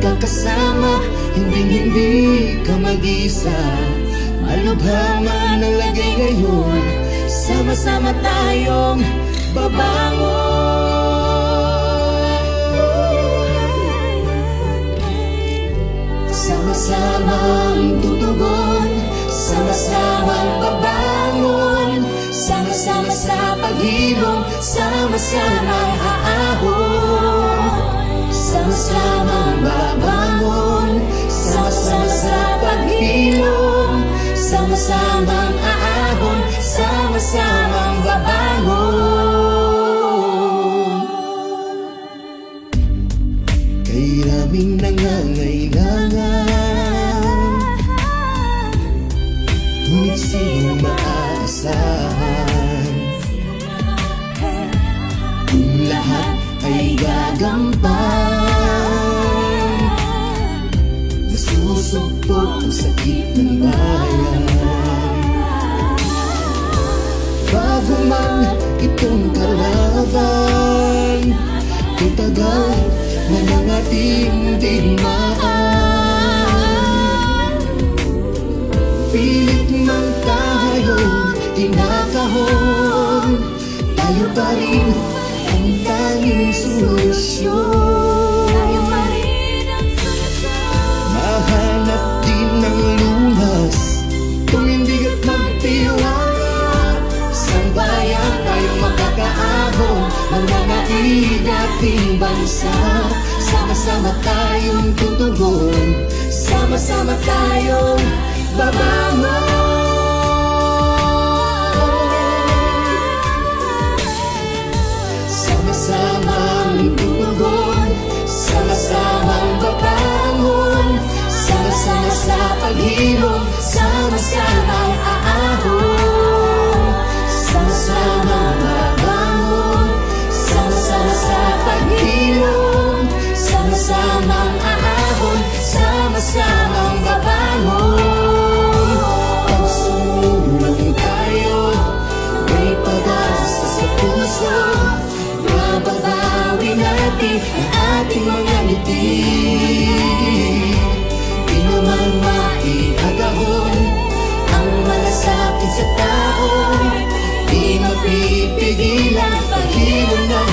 magkakasama, hindi ka mag-isa. Malubha man ang lagay ngayon, sama-sama tayong babangon. Sama-samang tutugon, sama-samang babangon, sama-sama sa paghilom, sama-samang aahon. Sama-samang babangon, sama-sama sa paghilom, sama-samang aahon, sama-samang babangon. Kay raming nangangailangan, ngunit sino maaasahan? Kung lahat ay gagampan, masusugpo ang sakit ng bayan. Bago man itong kalaban, itagal na ng ating digmaan. Pilit man tayong kinakahon, tayo pa rin ang tanging solusyon. Mahanap din ng lunas, tumindig at magtiwala. Sambayan tayong makakaahon, mananaig ating bansa. Sama-sama tayong tutugon, sama-sama tayong babangon. Sama-samang tutugon, sama-samang babangon, sama-sama sa paghilom, sama-samang aahon. Sama-samang babangon, sama-sama sa paghilom, sama-samang aahon, sama-samang babangon. Pagsulong tayo, may pag-asa sa puso, mababawi natin ang ating mga ngiti. Di naman maiagahon ang malasakit sa tao, di mapipigilan paghilom ng